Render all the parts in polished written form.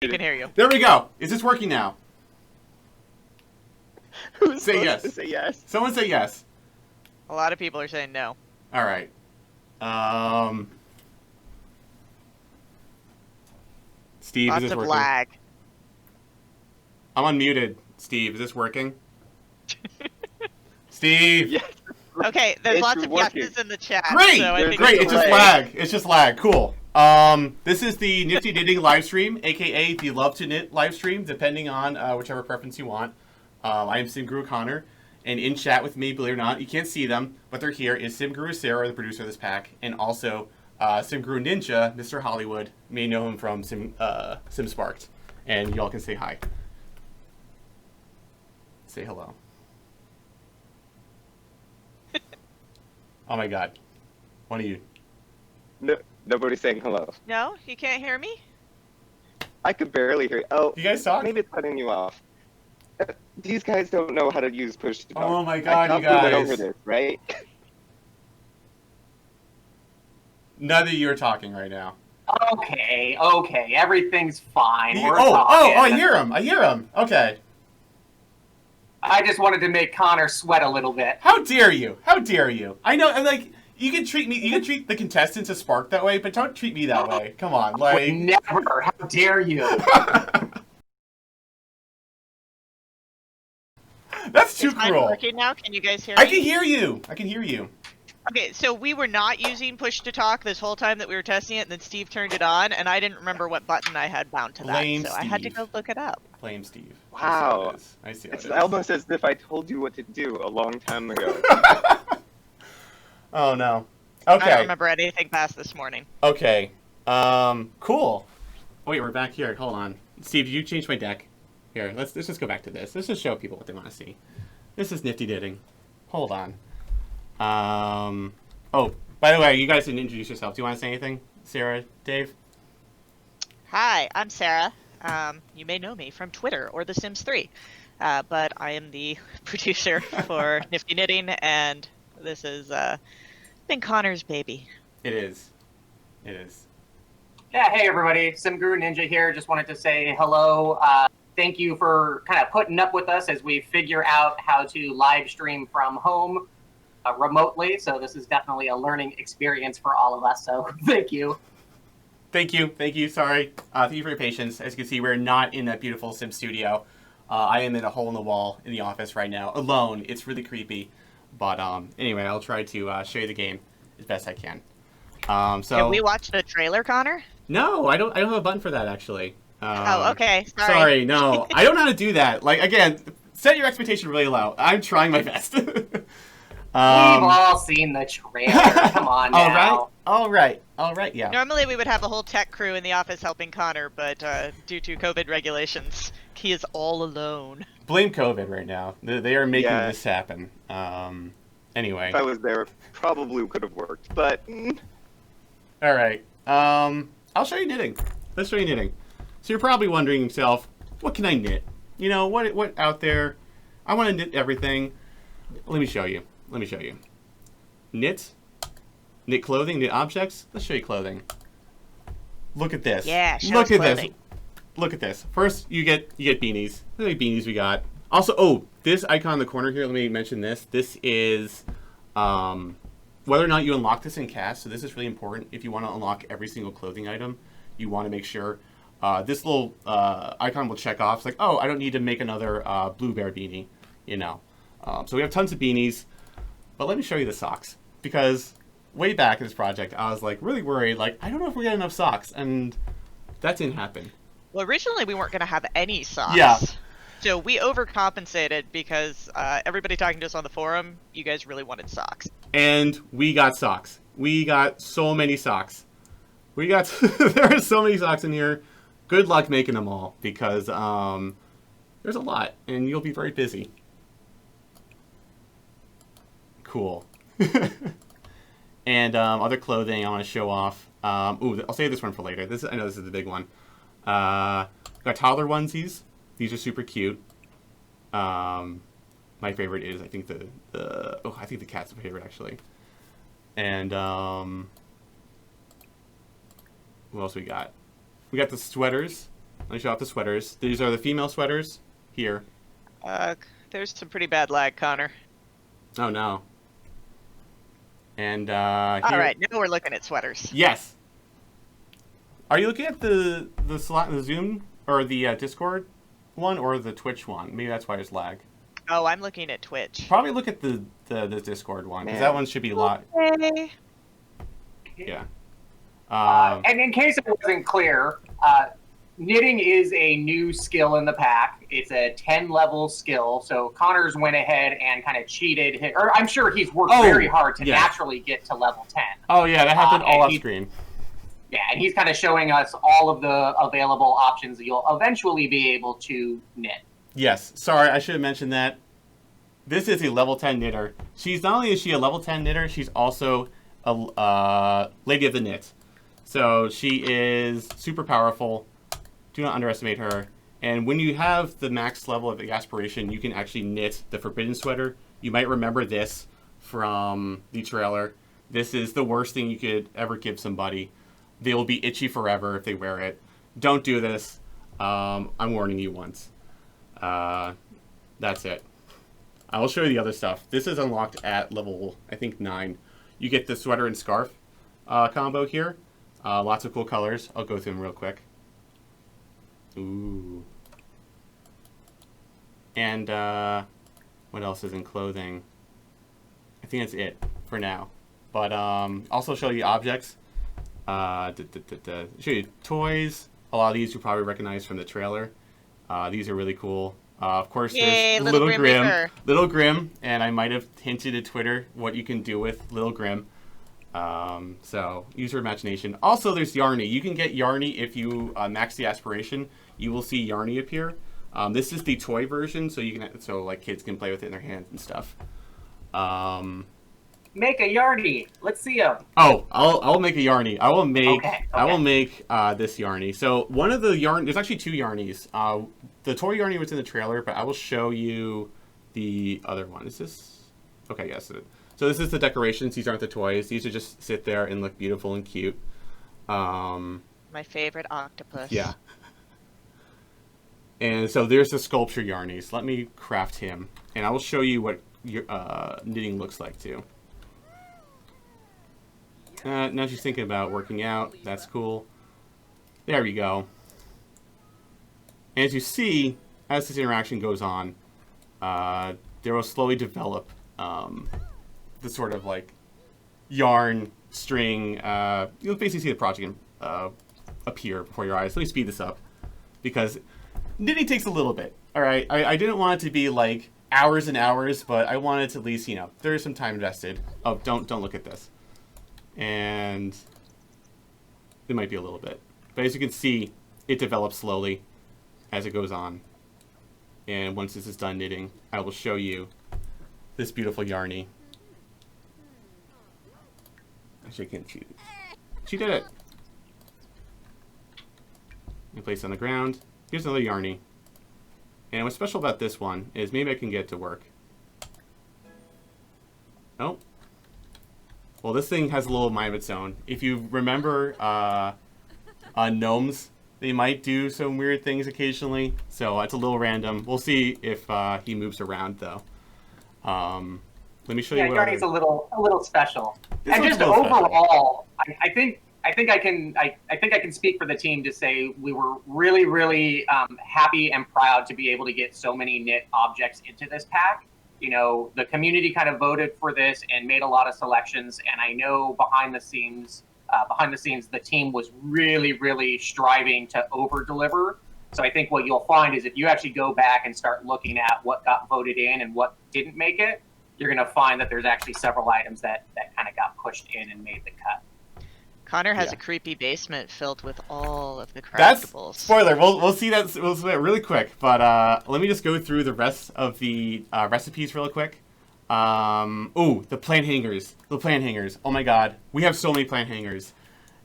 I can hear you. There we go. Is this working now? Who's Say supposed yes. to say yes? Someone say yes. A lot of people are saying no. All right. Steve, Lots is this of working? lag. I'm unmuted. Steve, is this working? Steve. Yes. Okay, there's It's lots of working. yeses in the chat. Great. So I think Great. It's just delay. lag. It's just lag. Cool. This is the Nifty Knitting live stream, aka the Love to Knit live stream, depending on whichever preference you want. I am Simguru Connor, and in chat with me, believe it or not, you can't see them, but they're here, is Simguru Sarah, the producer of this pack, and also Simguru Ninja, Mr. Hollywood. You may know him from Sim Sparked, and y'all can say hi. Say hello. Oh my god. One of you. No, nobody's saying hello. No, you can't hear me? I could barely hear you. Oh, You guys talk? maybe it's cutting you off. These guys don't know how to use push to talk. Oh my god, I you went guys. over this, right? None of you are talking right now. Okay, everything's fine. We're Oh, talking. I hear him. Okay. I just wanted to make Connor sweat a little bit. How dare you? How dare you? I know, like, you can treat the contestants as Spark that way, but don't treat me that way. Come on, like. Never. How dare you? That's too Is mine cruel. working now? Can you guys hear me? I can hear you. Okay, so we were not using push to talk this whole time that we were testing it, and then Steve turned it on, and I didn't remember what button I had bound to Blame that, so I had to Steve. go look it up. Blame Steve. Wow. I see how it It's is. almost as if I told you what to do a long time ago. Oh no. I don't Okay. remember anything past this morning. Okay. Cool. Wait, we're back here. Hold on. Steve, did you change my deck? Here, let's just go back to this. Let's just show people what they want to see. This is Nifty Knitting. Hold on. Oh, by the way, you guys didn't introduce yourselves. Do you want to say anything? Sarah, Dave? Hi, I'm Sarah. You may know me from Twitter or The Sims 3, but I am the producer for Nifty Knitting, and this has been Connor's baby. It is. It is. Yeah, hey everybody, Simguru Ninja here. Just wanted to say hello. Thank you for kind of putting up with us as we figure out how to live stream from home remotely. So this is definitely a learning experience for all of us. So thank you. Thank you. Sorry. Thank you for your patience. As you can see, we're not in that beautiful Sim studio. I am in a hole in the wall in the office right now, alone. It's really creepy. But anyway, I'll try to show you the game as best I can. So Can we watch the trailer, Connor? No, I don't have a button for that actually. Oh, okay. Sorry, no. I don't know how to do that. Like, again, set your expectation really low. I'm trying my best. We've all seen the trailer. Come on now. All right, yeah. Normally we would have a whole tech crew in the office helping Connor, but due to COVID regulations, he is all alone. Blame COVID right now. They are making Yeah. this happen. Anyway. If I was there, probably could have worked, but... All right. I'll show you knitting. Let's show you knitting. So you're probably wondering yourself, what can I knit? You know, what out there? I want to knit everything. Let me show you. Knit clothing, knit objects. Let's show you clothing. Look at this. Yeah, show Look us at clothing. this. Look at this. First, you get beanies. How many beanies we got? Also, oh, this icon in the corner here. Let me mention this. This is whether or not you unlock this in cast. So this is really important. If you want to unlock every single clothing item, you want to make sure this little icon will check off. It's like, oh, I don't need to make another blue bear beanie. You know. So we have tons of beanies. But let me show you the socks, because way back in this project, I was like really worried, like, I don't know if we got enough socks, and that didn't happen. Well, originally we weren't going to have any socks. Yeah. So we overcompensated because everybody talking to us on the forum, you guys really wanted socks. And we got socks. We got so many socks. There are so many socks in here. Good luck making them all, because there's a lot, and you'll be very busy. Cool. And other clothing I want to show off. Ooh, I'll save this one for later. I know this is the big one. Got toddler onesies. These are super cute. My favorite is, I think I think the cat's my favorite actually. And what else we got? We got the sweaters. Let me show off the sweaters. These are the female sweaters here. There's some pretty bad lag, Connor. Oh no. And here. All right, now we're looking at sweaters. Yes. Are you looking at the Zoom or the Discord one or the Twitch one? Maybe that's why there's lag. Oh, I'm looking at Twitch. Probably look at the Discord one because that one should be live. Okay. Yeah. And in case it wasn't clear, knitting is a new skill in the pack. It's a 10-level skill. So Connors went ahead and kind of cheated. Or I'm sure he's worked very hard to naturally get to level 10. Oh, yeah, that happened all off screen. Yeah, and he's kind of showing us all of the available options that you'll eventually be able to knit. Yes. Sorry, I should have mentioned that. This is a level 10 knitter. She's not only is she a level 10 knitter, she's also a lady of the knit. So she is super powerful. Do not underestimate her. And when you have the max level of aspiration, you can actually knit the forbidden sweater. You might remember this from the trailer. This is the worst thing you could ever give somebody. They will be itchy forever if they wear it. Don't do this. I'm warning you once. That's it. I will show you the other stuff. This is unlocked at level, I think, 9. You get the sweater and scarf combo here. Lots of cool colors. I'll go through them real quick. Ooh. And what else is in clothing? I think that's it for now. But also show you objects. Show you toys. A lot of these you probably recognize from the trailer. These are really cool. Of course, Yay, there's Little Little Grim Grim. Reaper. Little Grim, and I might have hinted at Twitter what you can do with Little Grim. So use your imagination. Also, there's Yarny. You can get Yarny if you max the aspiration. You will see Yarny appear. This is the toy version, so you can like kids can play with it in their hands and stuff. Make a Yarny. Let's see him. Oh, I'll make a Yarny. I will make Okay. I will make this Yarny. So one of the yarn. There's actually 2 Yarnies. The toy Yarny was in the trailer, but I will show you the other one. Is this? Okay, yes. So this is the decorations. These aren't the toys. These are just sit there and look beautiful and cute. My favorite octopus. Yeah. And so there's the sculpture Yarnies. Let me craft him, and I will show you what your knitting looks like too. Now she's thinking about working out. That's cool. There we go. And as you see, as this interaction goes on, there will slowly develop the sort of like yarn string. You'll basically see the project appear before your eyes. Let me speed this up because knitting takes a little bit. All right, I didn't want it to be like hours and hours, but I wanted to at least, you know, there is some time invested. Oh, don't look at this. And it might be a little bit, but as you can see, it develops slowly as it goes on. And once this is done knitting, I will show you this beautiful Yarny. Actually, I can't shoot it. She did it. And place it on the ground. Here's another Yarny. And what's special about this one is maybe I can get it to work. Oh. Well, this thing has a little mind of its own. If you remember gnomes, they might do some weird things occasionally. So it's a little random. We'll see if he moves around, though. Let me show you. Yeah, Yarny's a little special. This And one's just a little overall, I think I can speak for the team to say we were really happy and proud to be able to get so many knit objects into this pack. You know, the community kind of voted for this and made a lot of selections. And I know behind the scenes, the team was really striving to over deliver. So I think what you'll find is if you actually go back and start looking at what got voted in and what didn't make it, you're going to find that there's actually several items that kind of got pushed in and made the cut. Connor has a creepy basement filled with all of the That's craftables. spoiler. We'll see that really quick. But let me just go through the rest of the recipes real quick. Ooh, the plant hangers. The plant hangers. Oh my God, we have so many plant hangers,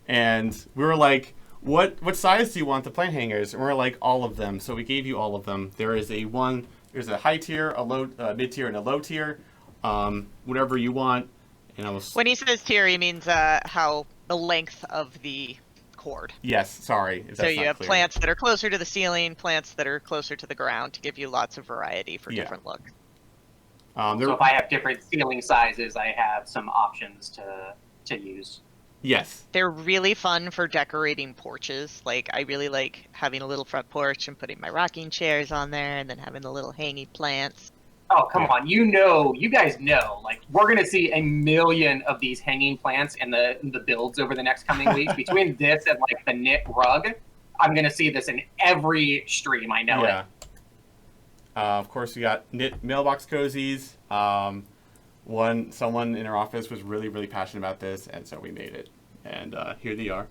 and we were like, what size do you want the plant hangers? And we're like, all of them. So we gave you all of them. There's a high tier, a low, mid tier, and a low tier. Whatever you want. And I was. When he says tier, he means how the length of the cord. Yes, sorry. If So that's you not have clear. plants that are closer to the ceiling, plants that are closer to the ground to give you lots of variety for Yeah. different looks. So if I have different ceiling sizes, I have some options to use. Yes. They're really fun for decorating porches. Like, I really like having a little front porch and putting my rocking chairs on there and then having the little hanging plants. Oh, come Yeah. on. You guys know, like, we're going to see a million of these hanging plants in the builds over the next coming weeks. Between this and, like, the knit rug, I'm going to see this in every stream. I know it. Of course, we got knit mailbox cozies. Someone in our office was really, really passionate about this, and so we made it. And here they are.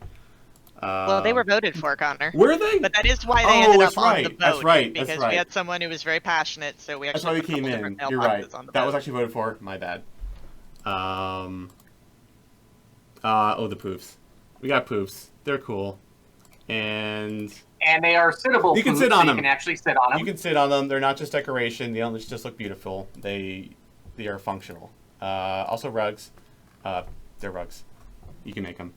Well, they were voted for, Connor. Were they? But that is why they ended up on the vote. That's right. Because That's right. we had someone who was very passionate, so we actually That's why we put a came couple in. different You're right. mailboxes on the That vote. was actually voted for. My bad. The poofs. We got poofs. They're cool. And they are sittable. You can poofs, sit on so them. You can actually sit on them. You can sit on them. They're not just decoration. They don't just look beautiful. They are functional. Also rugs. They're rugs. You can make them.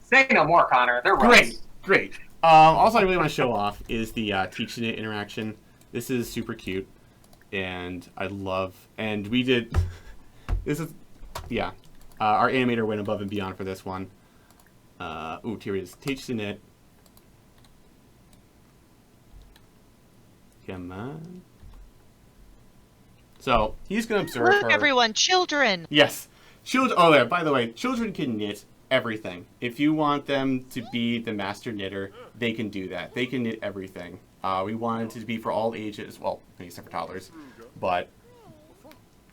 Say no more, Connor. They're rugs. Great. Also, I really want to show off is the Teach Knit interaction. This is super cute, and I love. And we did. This is, yeah. Our animator went above and beyond for this one. Here it is. Teach to Knit. Come on. So he's gonna observe Look, her. everyone, children! Yes. Children. Oh, yeah. By the way, children can knit everything. If you want them to be the master knitter, they can do that. They can knit everything. We want it to be for all ages. Well, except for toddlers. But,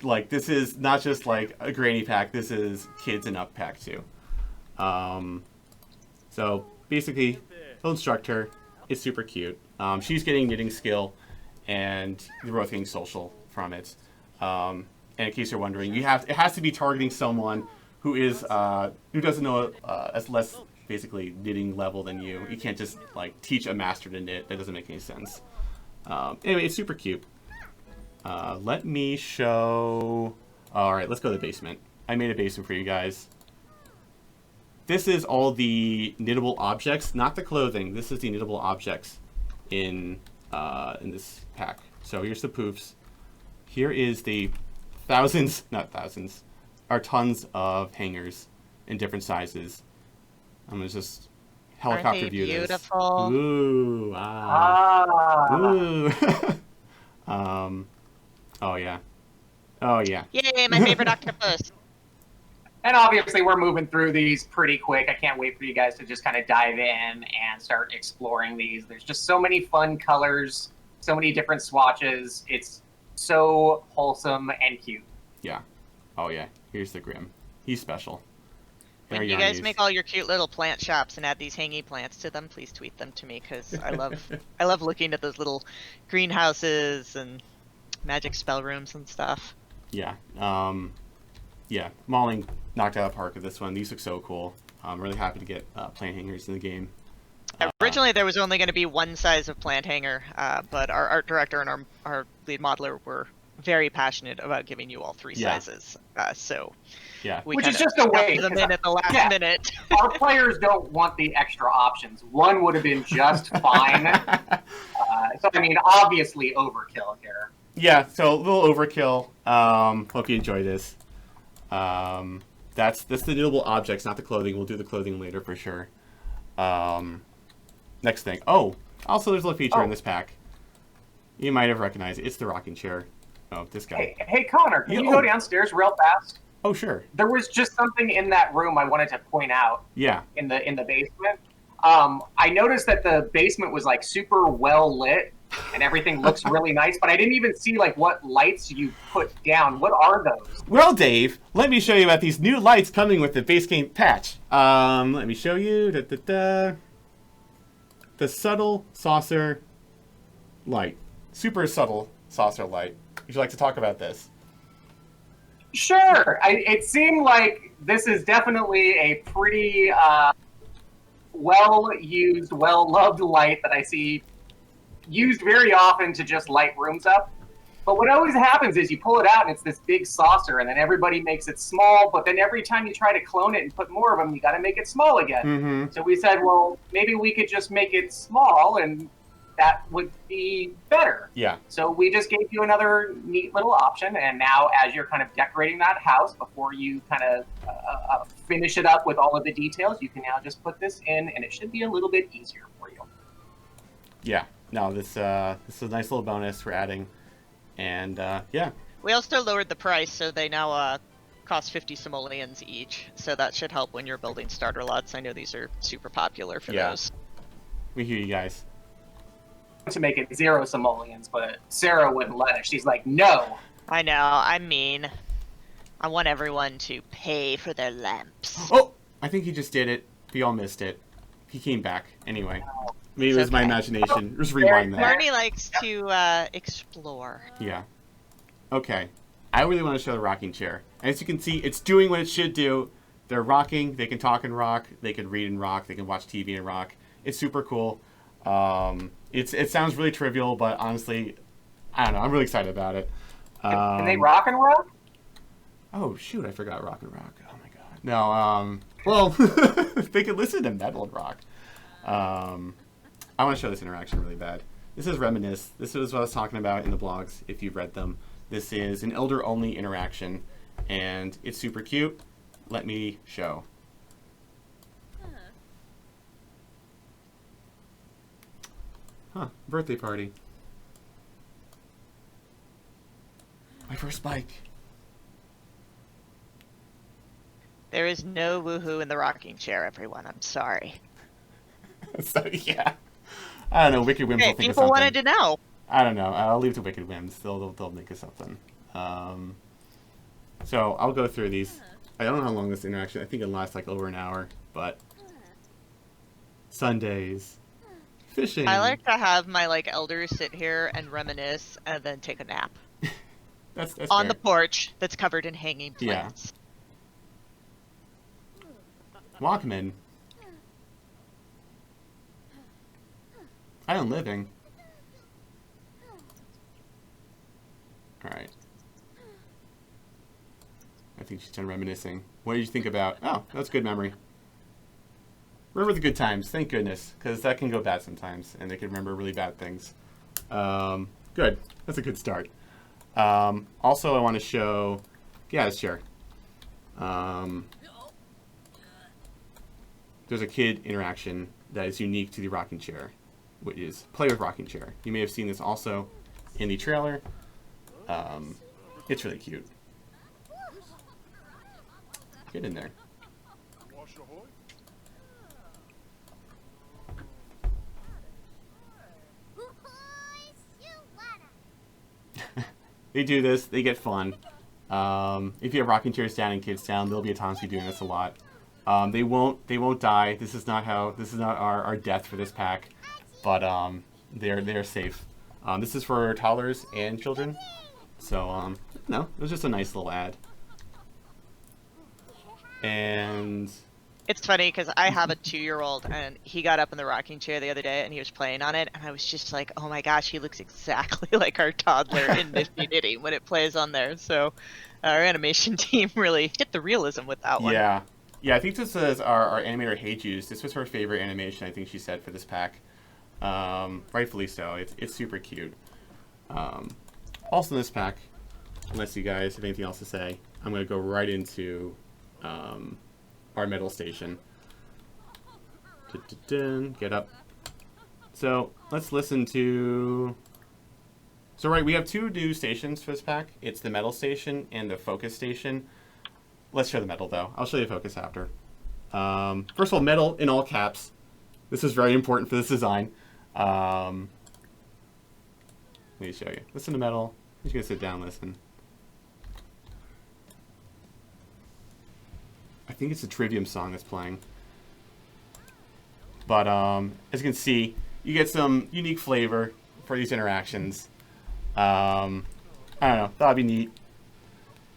like, this is not just, like, a granny pack. This is kids and up pack, too. So, basically, he'll instruct her. It's super cute. She's getting knitting skill, and they're both getting social from it. And in case you're wondering, it has to be targeting someone who doesn't know as less basically knitting level than you. You can't just like teach a master to knit. That doesn't make any sense. Anyway, it's super cute. Let me show. All right, let's go to the basement. I made a basement for you guys. This is all the knittable objects, not the clothing. This is the knittable objects in this pack. So here's the poofs. Here is the tons of hangers in different sizes. I'm gonna just helicopter view this. Beautiful. Ooh, ooh. Oh yeah. Yay, my favorite octopus. And obviously, we're moving through these pretty quick. I can't wait for you guys to just kind of dive in and start exploring these. There's just so many fun colors, so many different swatches. It's so wholesome and cute. Yeah. Oh yeah. Here's the Grim. He's special. When Very you guys yarnies. make all your cute little plant shops and add these hanging plants to them, please tweet them to me because I love looking at those little greenhouses and magic spell rooms and stuff. Yeah. Yeah. Mauling knocked out of the park with this one. These look so cool. I'm really happy to get plant hangers in the game. Originally, there was only going to be one size of plant hanger, but our art director and our lead modeler were very passionate about giving you all three sizes. So yeah. Which is just a waste. Them in at the last minute. Our players don't want the extra options. One would have been just fine. So, I mean, obviously overkill here. Yeah, so a little overkill. Hope you enjoy this. That's the knittable objects, not the clothing. We'll do the clothing later for sure. Next thing. Oh, also there's a little feature in this pack. You might have recognized it. It's the rocking chair. Oh, this guy. Hey Connor, can you go downstairs real fast? Oh, sure. There was just something in that room I wanted to point out. Yeah. In the basement. I noticed that the basement was like super well lit and everything looks really nice, but I didn't even see like what lights you put down. What are those? Well, Dave, let me show you about these new lights coming with the base game patch. Let me show you the subtle saucer light. Super subtle saucer light. Would you like to talk about this? Sure. It seemed like this is definitely a pretty well-used, well-loved light that I see used very often to just light rooms up. But what always happens is you pull it out and it's this big saucer, and then everybody makes it small. But then every time you try to clone it and put more of them, you got to make it small again. Mm-hmm. So we said, well, maybe we could just make it small, and that would be better. Yeah. So we just gave you another neat little option, and now as you're kind of decorating that house, before you kind of finish it up with all of the details, you can now just put this in, and it should be a little bit easier for you. Yeah. No, this is a nice little bonus we're adding. And, yeah. We also lowered the price, so they now cost 50 simoleons each. So that should help when you're building starter lots. I know these are super popular for those. We hear you guys. To make it 0 simoleons, but Sarah wouldn't let it. She's like, no. I know, I mean, I want everyone to pay for their lamps. Oh! I think he just did it. We all missed it. He came back. Anyway. Maybe it was my imagination. Just rewind that. Marnie likes to explore. Yeah. Okay. I really want to show the rocking chair. As you can see, it's doing what it should do. They're rocking. They can talk and rock. They can read and rock. They can watch TV and rock. It's super cool. It sounds really trivial, but honestly, I don't know. I'm really excited about it. Can they rock and rock? Oh, shoot. I forgot rock and rock. Oh, my God. No, well, they can listen to metal and rock. I want to show this interaction really bad. This is Reminisce. This is what I was talking about in the blogs, if you've read them. This is an elder-only interaction, and it's super cute. Let me show. Huh, birthday party. My first bike. There is no woohoo in the rocking chair, everyone. I'm sorry. So, yeah. I don't know. Wicked Whims will think of people something. wanted to know. I don't know. I'll leave it to Wicked Whims. They'll think of something. So I'll go through these. I don't know how long this interaction. I think it lasts like over an hour. But Sundays, fishing. I like to have my elders sit here and reminisce, and then take a nap that's on fair. the porch that's covered in hanging Yeah. plants. Walkman. Island living. Alright. I think she's done reminiscing. What did you think about... Oh, that's good memory. Remember the good times, thank goodness. Because that can go bad sometimes, and they can remember really bad things. Good. That's a good start. Also, I want to show... Yeah, this chair. There's a kid interaction that is unique to the rocking chair, which is play with rocking chair. You may have seen this also in the trailer. It's really cute. Get in there. They do this. They get fun. If you have rocking chairs down and kids down, there'll be a time to be doing this a lot. They won't die. This is not our death for this pack, but they're safe. This is for toddlers and children. So no, it was just a nice little ad. And It's funny because I have a 2-year-old, and he got up in the rocking chair the other day and he was playing on it, and I was just like, oh my gosh, he looks exactly like our toddler in Nifty Knitting when it plays on there. So our animation team really hit the realism with that one. yeah, I think this is our animator Heiju's. This was her favorite animation, I think she said, for this pack. Rightfully so. It's super cute. Also in this pack, unless you guys have anything else to say, I'm going to go right into our metal station. Get up. So let's listen to... So right, we have 2 new stations for this pack. It's the metal station and the focus station. Let's show the metal though. I'll show you the focus after. First of all, metal in all caps. This is very important for this design. Let me show you. Listen to metal. I'm just gonna sit down and listen. I think it's a Trivium song that's playing. But as you can see, you get some unique flavor for these interactions. I don't know. Thought it'd be neat.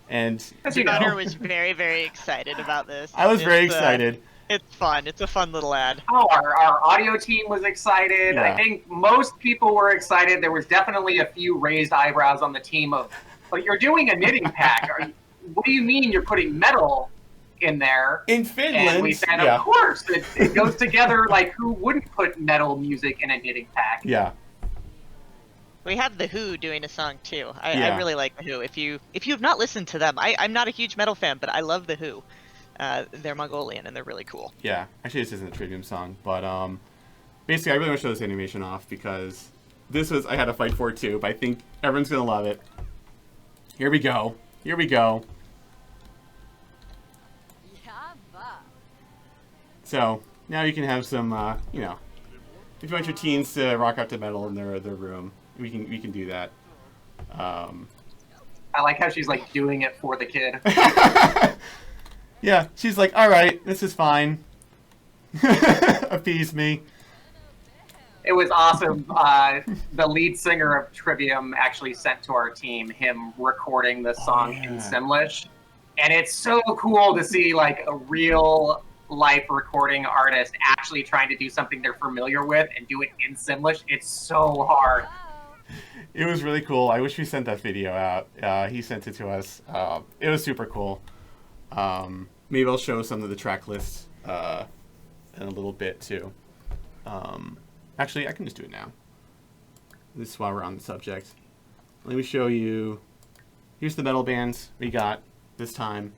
And Your daughter was very, very excited about this. I was very excited. It's fun. It's a fun little ad. Oh, our audio team was excited. Yeah. I think most people were excited. There was definitely a few raised eyebrows on the team of, but you're doing a knitting pack. What do you mean you're putting metal in there? In Finland, And we said, yeah. of course, it goes together. Like, who wouldn't put metal music in a knitting pack? Yeah. We have The Who doing a song too. I Yeah. really like The Who. If you have not listened to them, I'm not a huge metal fan, but I love The Who. They're Mongolian and they're really cool. Yeah. Actually, this isn't a Trivium song, but basically, I really want to show this animation off because this was I had to fight for it too. But I think everyone's gonna love it. Here we go. Here we go. So now you can have some, you know, if you want your teens to rock out to metal in their room, we can do that. I like how she's like doing it for the kid. Yeah, she's like, all right, this is fine. Appease me. It was awesome. The lead singer of Trivium actually sent to our team him recording the song in Simlish. And it's so cool to see like a real life recording artist actually trying to do something they're familiar with and do it in Simlish. It's so hard. It was really cool. I wish we sent that video out. He sent it to us. It was super cool. Maybe I'll show some of the track lists in a little bit too. Actually, I can just do it now. This is while we're on the subject. Let me show you. Here's the metal bands we got this time.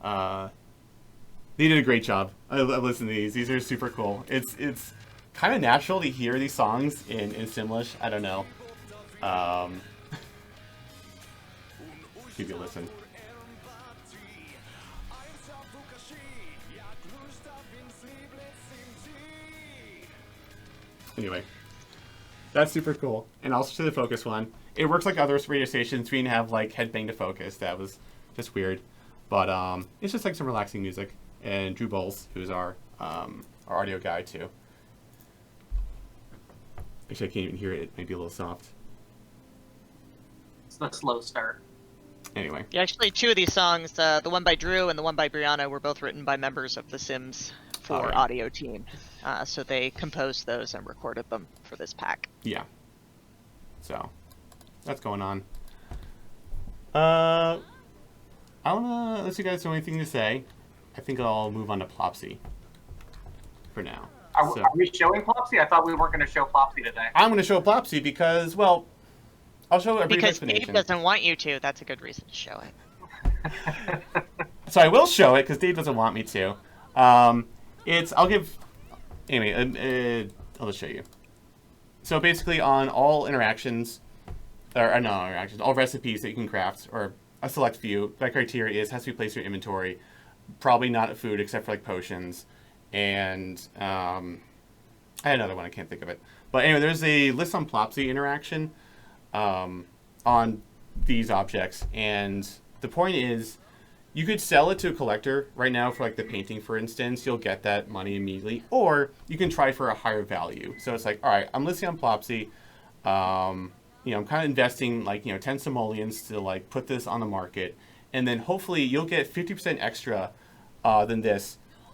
They did a great job. I listened to these. These are super cool. It's kind of natural to hear these songs in Simlish. I don't know. Give you a listen. Anyway, that's super cool. And also to the focus one. It works like other radio stations. We didn't have like headbang to focus. That was just weird. But it's just like some relaxing music. And Drew Bowles, who's our audio guy too. Actually, I can't even hear it. It might be a little soft. It's the slow start. Anyway. Yeah, actually, two of these songs, the one by Drew and the one by Brianna, were both written by members of the Sims 4 audio team. So they composed those and recorded them for this pack. Yeah. So, that's going on. I wanna, unless you guys have anything to say, I think I'll move on to Plopsy for now. Are we showing Plopsy? I thought we weren't going to show Plopsy today. I'm going to show Plopsy because, well, I'll show a brief Because explanation. Dave doesn't want you to. That's a good reason to show it. So I will show it because Dave doesn't want me to. Anyway, I'll just show you. So basically on all interactions, all recipes that you can craft, or a select few, that criteria has to be placed in your inventory. Probably not food except for like potions. And I had another one, I can't think of it. But anyway, there's a list on Plopsy interaction on these objects. And the point is, you could sell it to a collector right now for like the painting, for instance. You'll get that money immediately. Or you can try for a higher value. So it's like, all right, I'm listing on Plopsy. I'm kind of investing like, 10 simoleons to like put this on the market. And then hopefully you'll get 50% extra than the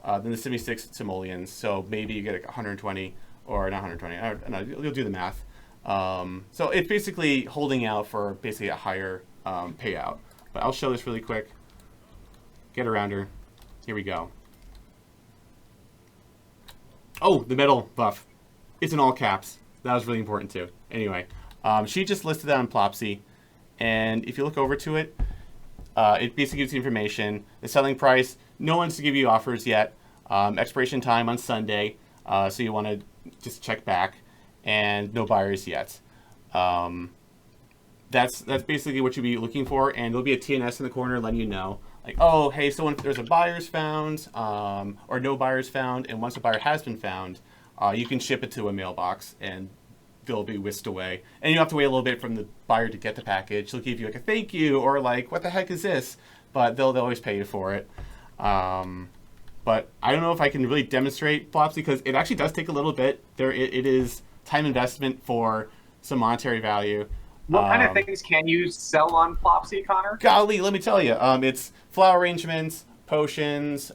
76 simoleons. So maybe you get like 120 or not 120. I don't know, you'll do the math. So it's basically holding out for basically a higher payout. But I'll show this really quick. Get around her. Here we go. Oh, the metal buff. It's in all caps. That was really important too. Anyway, she just listed that on Plopsy. And if you look over to it, it basically gives you information. The selling price, no one's to give you offers yet. Expiration time on Sunday, so you want to just check back. And no buyers yet. That's basically what you'll be looking for. And there'll be a TNS in the corner letting you know. Like, oh, hey, there's a buyer's found, or no buyer's found. And once a buyer has been found, you can ship it to a mailbox and they'll be whisked away. And you have to wait a little bit from the buyer to get the package. They'll give you like a thank you or like, what the heck is this? But they'll always pay you for it. But I don't know if I can really demonstrate Plopsy because it actually does take a little bit. It is time investment for some monetary value. What kind of things can you sell on Plopsy, Connor? Golly, let me tell you. It's flower arrangements, potions,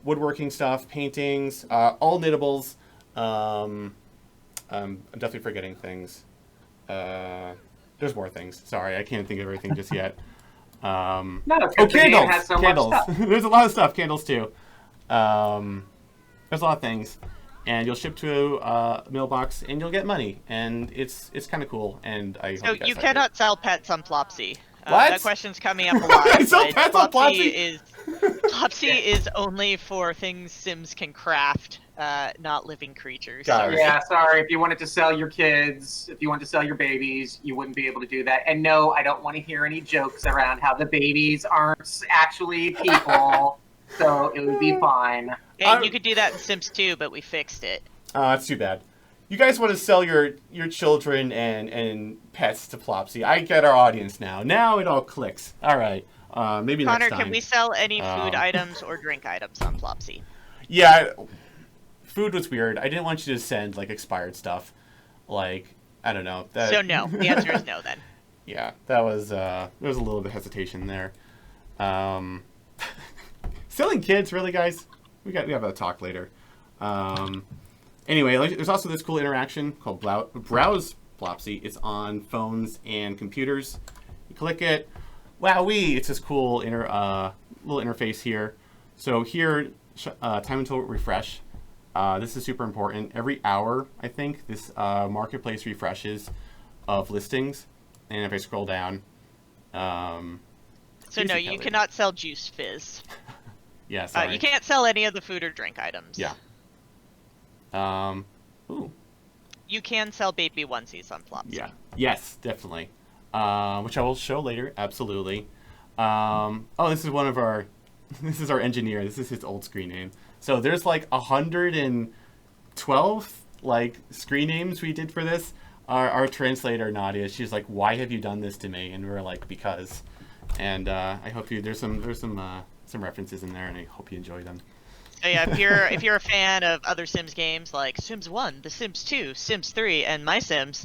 woodworking stuff, paintings, all knittables. I'm definitely forgetting things. There's more things. Sorry, I can't think of everything just yet. No, it's good. The game Candles! has so much Candles! stuff. There's a lot of stuff. Candles, too. There's a lot of things. And you'll ship to a mailbox, and you'll get money. And it's kind of cool, and I So hope you guys you like cannot it. sell pets on Plopsy. What? That question's coming up a lot. I sell but pets on Plopsy? Plopsy is only for things Sims can craft, not living creatures. Got Sorry. it. Yeah, sorry. If you wanted to sell your kids, if you wanted to sell your babies, you wouldn't be able to do that. And no, I don't want to hear any jokes around how the babies aren't actually people, so it would be fine. And you could do that in Sims 2, but we fixed it. That's too bad. You guys want to sell your children and pets to Plopsy. I get our audience now. Now it all clicks. All right. Maybe Connor, next time. can we sell any food items or drink items on Plopsy? Yeah, food was weird. I didn't want you to send like expired stuff. Like, I don't know. So no. The answer is no then. Yeah, that was there was a little bit of hesitation there. Selling kids, really, guys? We have a talk later. Anyway, there's also this cool interaction called Browse Plopsy. It's on phones and computers. You click it. Wowee! It's this cool little interface here. So here, time until refresh. This is super important. Every hour, I think, this marketplace refreshes of listings. And if I scroll down, So no, you cannot sell Juice Fizz. Yeah, sorry. You can't sell any of the food or drink items. Yeah. Ooh. You can sell baby onesies on Plopsy. Yeah. Yes, definitely. Which I will show later. Absolutely. Oh, this is one of our. This is our engineer. This is his old screen name. So there's like 112 like screen names we did for this. Our translator Nadia, she's like, "Why have you done this to me?" And we're like, "Because." And I hope there's some references in there, and I hope you enjoy them. So yeah, if you're a fan of other Sims games like Sims 1, The Sims 2, Sims 3, and My Sims,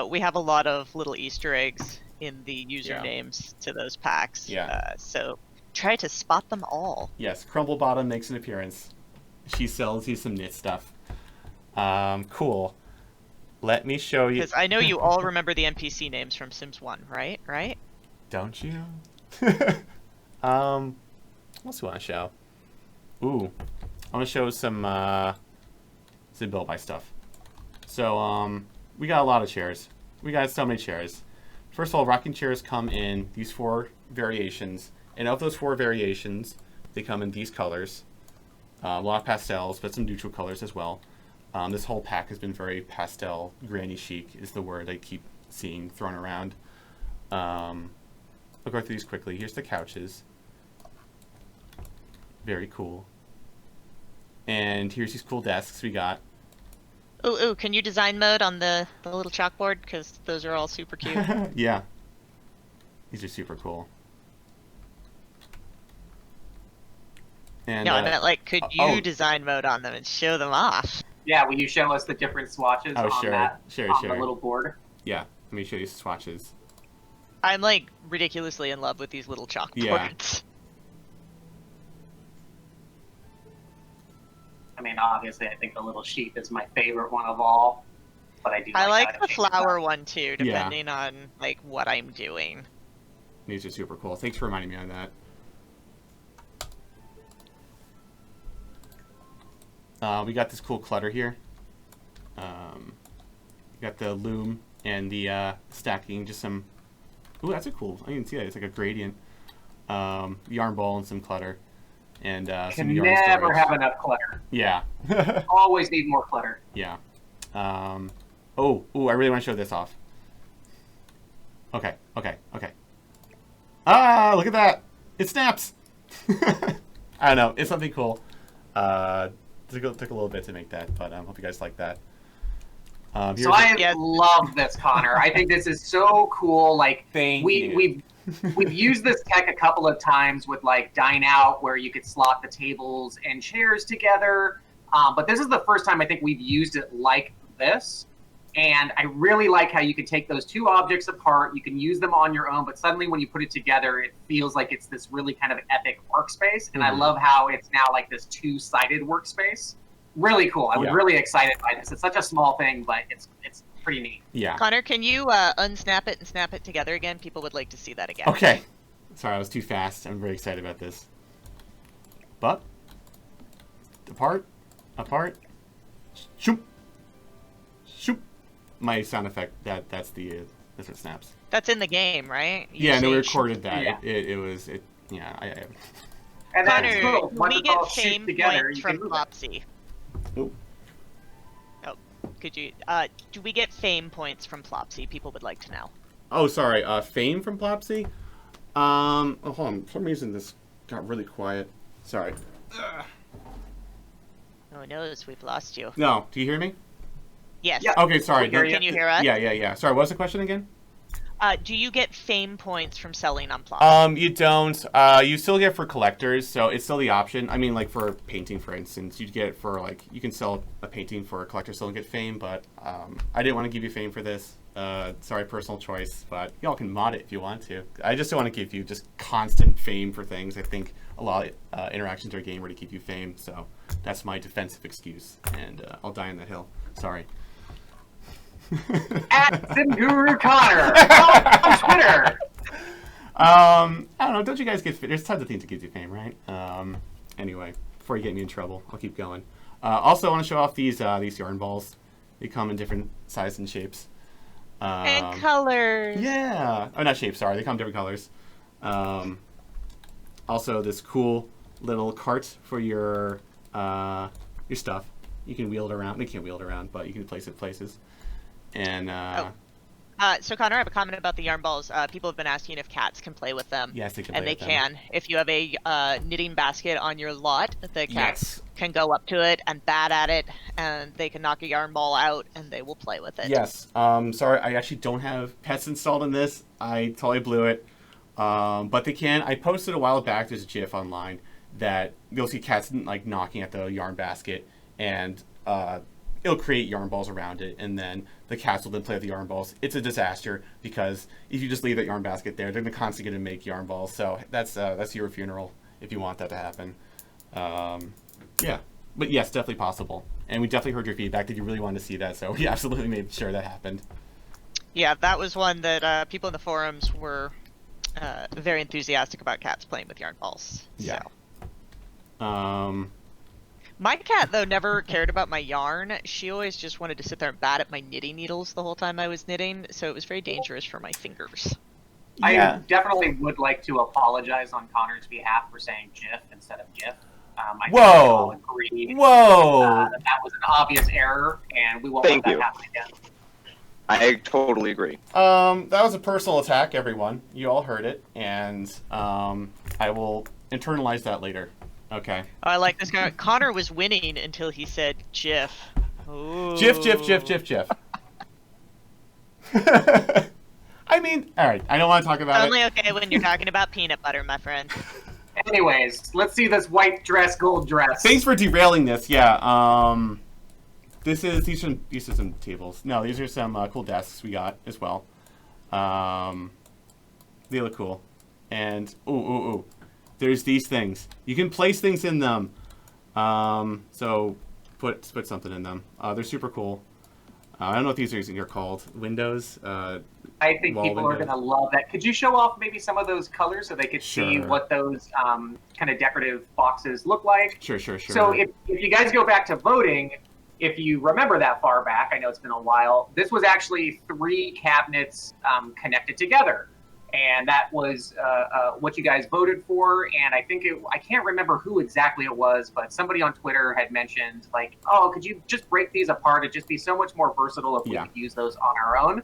we have a lot of little Easter eggs in the usernames to those packs. Yeah. So try to spot them all. Yes, Crumblebottom makes an appearance. She sells you some knit stuff. Cool. Let me show you. Because I know you all remember the NPC names from Sims 1, right? Right? Don't you? What else do you want to show? Ooh, I want to show some build by stuff. So we got a lot of chairs. We got so many chairs. First of all, rocking chairs come in these 4 variations, and of those 4 variations, they come in these colors. A lot of pastels, but some neutral colors as well. This whole pack has been very pastel, granny chic is the word I keep seeing thrown around. I'll go through these quickly. Here's the couches. Very cool. And here's these cool desks we got. Ooh, can you design mode on the little chalkboard? Because those are all super cute. Yeah. These are super cool. And, no, I meant like, could you design mode on them and show them off? Yeah, will you show us the different swatches on that the little board? Yeah, let me show you swatches. I'm like ridiculously in love with these little chalkboards. Yeah. I mean, obviously, I think the little sheep is my favorite one of all, but I do. I like the flower one too, Yeah. depending on like what I'm doing. These are super cool. Thanks for reminding me of that. We got this cool clutter here. We got the loom and the stacking, just some. Ooh, that's a cool. I didn't see that. It's like a gradient. Yarn ball and some clutter. And some yarn never storage. have enough clutter. Yeah. Always need more clutter. Yeah. I really want to show this off. Okay. Ah, look at that! It snaps! I don't know. It's something cool. Took a little bit to make that, but I hope you guys like that. So I love this, Connor. I think this is so cool. Like, we've used this tech a couple of times with like Dine Out, where you could slot the tables and chairs together. But this is the first time I think we've used it like this. And I really like how you can take those two objects apart, you can use them on your own, but suddenly when you put it together, it feels like it's this really kind of epic workspace. And I love how it's now like this two-sided workspace. Really cool. I was really excited by this. It's such a small thing, but it's pretty neat. Yeah. Connor, can you unsnap it and snap it together again? People would like to see that again. Okay. Sorry, I was too fast. I'm very excited about this. But apart. Shoop. Shoop. My sound effect. That's what it snaps. That's in the game, right? Yeah, no, we recorded that. Yeah. It was. Yeah. And Connor, then cool. can we get fame together, points you from can move it. Plopsy? Oh. Could you? Do we get fame points from Plopsy? People would like to know. Oh, sorry. Fame from Plopsy. Oh, hold on. For some reason, this got really quiet. Sorry. Oh no, we've lost you. No, do you hear me? Yes. Yeah. Okay, sorry. Can you hear us? Yeah. Sorry, what's the question again? Do you get fame points from selling on Plopsy? You don't. You still get for collectors, so it's still the option. I mean, like for painting, for instance, you'd get for like you can sell a painting for a collector, still and get fame. But I didn't want to give you fame for this. Sorry, personal choice. But y'all can mod it if you want to. I just don't want to give you just constant fame for things. I think a lot of interactions are a game where to keep you fame. So that's my defensive excuse, and I'll die on that hill. Sorry. At Guru Connor on Twitter. I don't know. Don't you guys get? There's tons of things that give you fame, right? Anyway, before you get me in trouble, I'll keep going. Also, I want to show off these yarn balls. They come in different sizes and shapes. And colors. Yeah. Oh, not shapes. Sorry, they come in different colors. Also, this cool little cart for your stuff. You can wheel it around. You can't wheel it around, but you can place it places. And so Connor, I have a comment about the yarn balls. People have been asking if cats can play with them. yes, they can. And play they with them. can. If you have a knitting basket on your lot, the cats Yes. can go up to it and bat at it, and they can knock a yarn ball out, and they will play with it. Yes. Sorry, I actually don't have pets installed in this. I totally blew it. But they can. I posted a while back. There's a GIF online that you'll see cats like knocking at the yarn basket, and it'll create yarn balls around it, and then the cats will then play with the yarn balls. It's a disaster because if you just leave that yarn basket there, they're constantly going to make yarn balls. So that's your funeral if you want that to happen. Yeah, but yes, definitely possible. And we definitely heard your feedback that you really wanted to see that, so we absolutely made sure that happened. Yeah, that was one that people in the forums were very enthusiastic about cats playing with yarn balls. Yeah. So. My cat, though, never cared about my yarn. She always just wanted to sit there and bat at my knitting needles the whole time I was knitting, so it was very dangerous for my fingers. Yeah. I definitely would like to apologize on Connor's behalf for saying GIF instead of GIF. I think we all agree Whoa! that was an obvious error, and we won't Thank let you. that happen again. I totally agree. That was a personal attack, everyone. You all heard it, and I will internalize that later. Okay. Oh, I like this guy. Connor was winning until he said GIF. Ooh. GIF. I mean, all right. I don't want to talk about Only okay when you're talking about peanut butter, my friend. Anyways, let's see this white dress, gold dress. Thanks for derailing this. Yeah. These are some tables. No, these are some cool desks we got as well. They look cool. And ooh. There's these things. You can place things in them. So put something in them. They're super cool. I don't know what these are called. Windows. I think wall people are windows. going to love that. Could you show off maybe some of those colors so they could see Sure. what those kind of decorative boxes look like? Sure. So if you guys go back to voting, if you remember that far back, I know it's been a while, this was actually 3 cabinets connected together. And that was what you guys voted for. And I think I can't remember who exactly it was, but somebody on Twitter had mentioned, like, oh, could you just break these apart? It'd just be so much more versatile if we could use those on our own.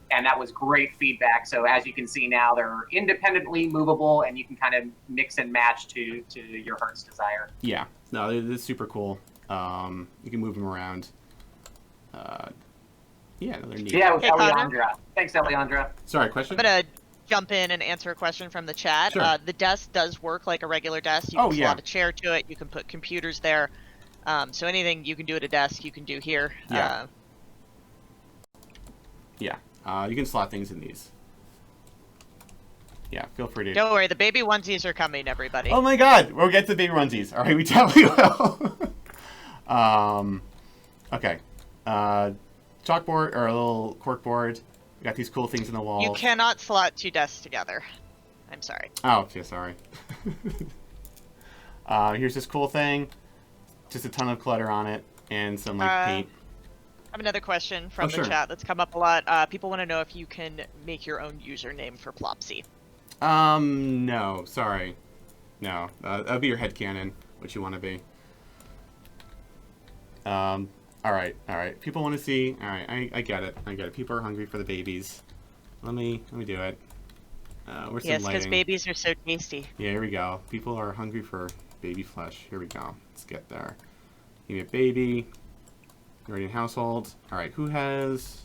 And that was great feedback. So as you can see now, they're independently movable, and you can kind of mix and match to your heart's desire. Yeah. No, they're super cool. You can move them around. Yeah, they're neat. Yeah, with Hey, Connor. Eliandra. Thanks, Eliandra. Sorry, question? I'm going to jump in and answer a question from the chat. Sure. The desk does work like a regular desk. You can yeah. slot a chair to it. You can put computers there. So anything you can do at a desk, you can do here. Yeah. Yeah, you can slot things in these. Yeah, feel free to. Don't worry, the baby onesies are coming, everybody. Oh my God, we'll get to the baby onesies. All right, we definitely will. Okay. Chalkboard or a little cork board. We got these cool things in the wall. You cannot slot 2 desks together. I'm sorry. Oh, okay, sorry. Here's this cool thing. Just a ton of clutter on it and some like paint. I have another question from the sure. chat that's come up a lot. People want to know if you can make your own username for Plopsy. No, sorry. No, that'll be your headcanon, what you want to be. All right. People want to see. All right, I get it. People are hungry for the babies. Let me do it. Where's some Yes, lighting? because babies are so tasty. Yeah, here we go. People are hungry for baby flesh. Here we go. Let's get there. Give me a baby. Already in household. All right, who has?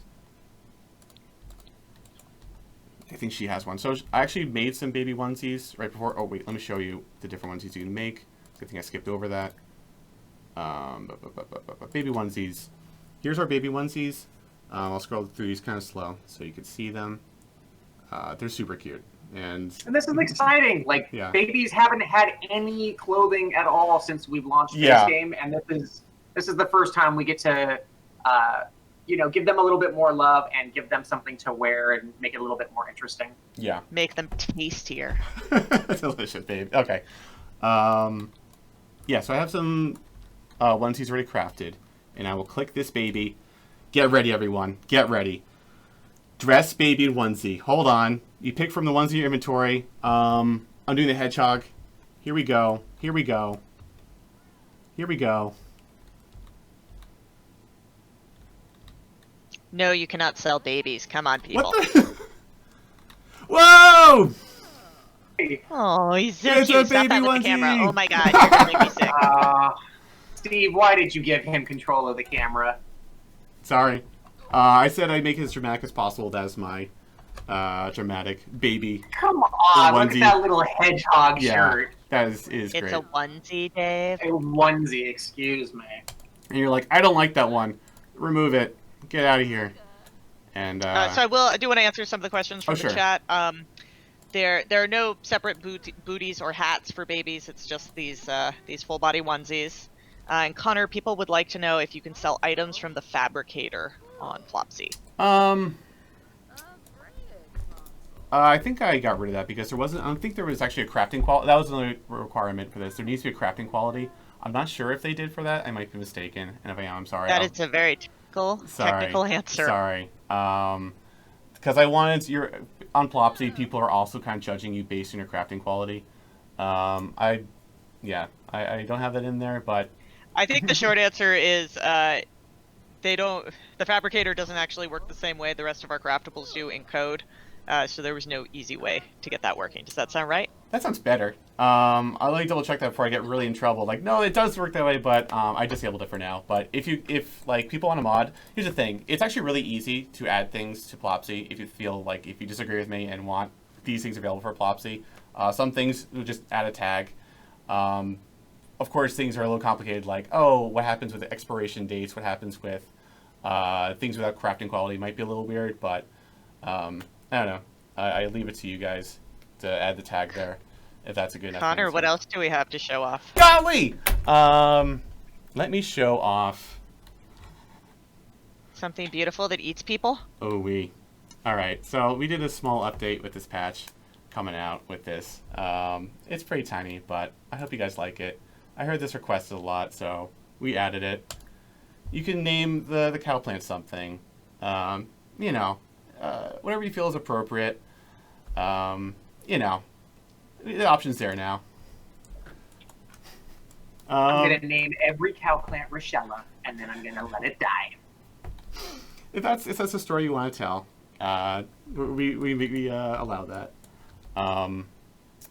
I think she has one. So I actually made some baby onesies right before. Oh wait, let me show you the different onesies you can make. Good thing I skipped over that. Baby onesies. Here's our baby onesies. I'll scroll through these kind of slow so you can see them. They're super cute. And this is exciting. Like, Yeah. babies haven't had any clothing at all since we've launched Yeah. this game, and this is the first time we get to, give them a little bit more love and give them something to wear and make it a little bit more interesting. yeah. Make them tastier. Delicious, babe. Okay. Yeah, so I have some onesies already crafted, and I will click this baby. Get ready, everyone. Get ready. Dress baby onesie. Hold on. You pick from the onesie inventory. I'm doing the hedgehog. Here we go. Here we go. Here we go. No, you cannot sell babies. Come on, people. What the? Whoa! Oh, he's so It's a cute. Stop baby that with the onesie. camera. Oh my god, you're gonna make me sick. Steve, why did you give him control of the camera? Sorry. I said I'd make it as dramatic as possible. That's my dramatic baby. Come on, look onesie. at that little hedgehog Yeah, shirt. that is It's great. a onesie, Dave. A onesie, excuse me. And you're like, I don't like that one. Remove it. Get out of here. And So I do want to answer some of the questions from Oh, sure. the chat. There are no separate booties or hats for babies. It's just these full body onesies. And Connor, people would like to know if you can sell items from the fabricator on Plopsy. I think I got rid of that because there wasn't. I don't think there was actually a crafting quality. That was another requirement for this. There needs to be a crafting quality. I'm not sure if they did for that. I might be mistaken, and if I am, I'm sorry. That is a very technical answer. Sorry. Because I wanted on Plopsy, people are also kind of judging you based on your crafting quality. I don't have that in there, but I think the short answer is the fabricator doesn't actually work the same way the rest of our craftables do in code. So there was no easy way to get that working. Does that sound right? that sounds better. I'll let you double check that before I get really in trouble. Like, no, it does work that way, but I disabled it for now. But if like people want a mod, here's the thing: it's actually really easy to add things to Plopsy. If you disagree with me and want these things available for Plopsy, some things will just add a tag. Of course, things are a little complicated, like, oh, what happens with the expiration dates? What happens with things without crafting quality might be a little weird, but I don't know. I leave it to you guys to add the tag there, if that's a good enough Connor, answer. what else do we have to show off? Golly! Let me show off. Something beautiful that eats people? Oh, Alright, so we did a small update with this patch coming out with this. It's pretty tiny, but I hope you guys like it. I heard this requested a lot, so we added it. You can name the cow plant something. Whatever you feel is appropriate. The option's there now. I'm gonna name every cow plant Rochella, and then I'm gonna let it die. If that's a story you want to tell, we allow that.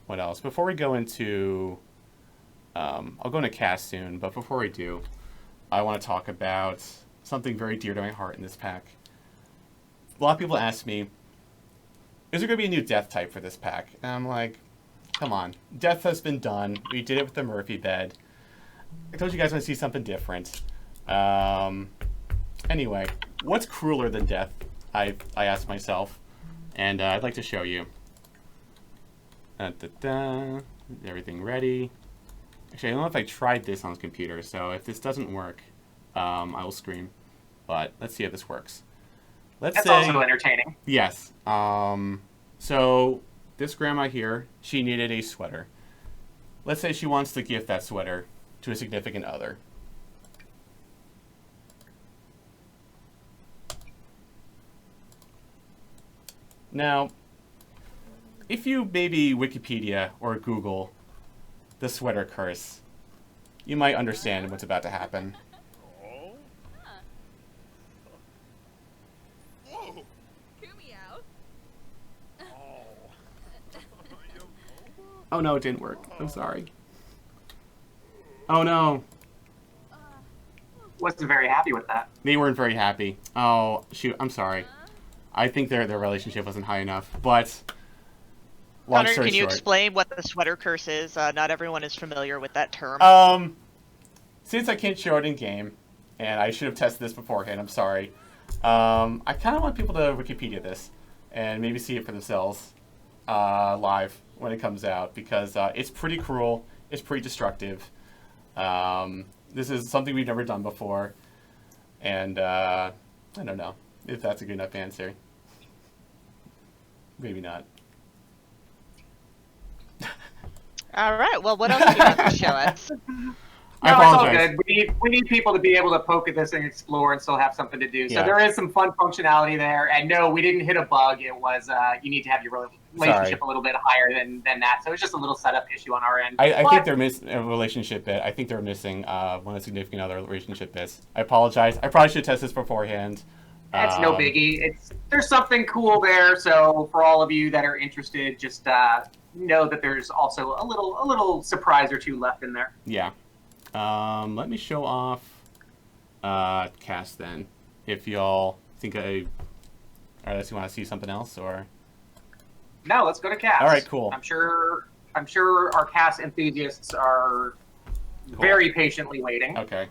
What else? Before we go into, I'll go into cast soon, but before we do, I want to talk about something very dear to my heart in this pack. A lot of people ask me, is there going to be a new death type for this pack? And I'm like, come on. Death has been done. We did it with the Murphy bed. I told you guys I want to see something different. Anyway, what's crueler than death? I asked myself, and I'd like to show you. Everything ready. Actually, I don't know if I tried this on the computer, so if this doesn't work, I will scream. But let's see if this works. That's also entertaining. Yes. So this grandma here, she needed a sweater. Let's say she wants to gift that sweater to a significant other. Now, if you maybe Wikipedia or Google the sweater curse, you might understand what's about to happen. Oh no, it didn't work. I'm sorry. Oh no. Wasn't very happy with that. They weren't very happy. Oh, shoot. I'm sorry. I think their relationship wasn't high enough, but long Connor, story can you short. explain what the sweater curse is? Not everyone is familiar with that term. Since I can't show it in game, and I should have tested this beforehand, I'm sorry. I kind of want people to Wikipedia this and maybe see it for themselves live when it comes out, because it's pretty cruel, it's pretty destructive. This is something we've never done before, and I don't know if that's a good enough answer. Maybe not. All right. Well, what else do you have to show us? I No, it's all apologize. good. We need people to be able to poke at this and explore and still have something to do. So Yeah. there is some fun functionality there. And no, we didn't hit a bug. It was you need to have your relationship a little bit higher than that. So it's just a little setup issue on our end. I think they're missing a relationship bit. I think they're missing one of the significant other relationship bits. I apologize. I probably should test this beforehand. That's no biggie. There's something cool there. So for all of you that are interested, just know that there's also a little surprise or two left in there. Yeah. Let me show off cast then. If y'all think unless you want to see something else, or No, let's go to cast. All right, cool. I'm sure our cast enthusiasts are very patiently waiting. Okay.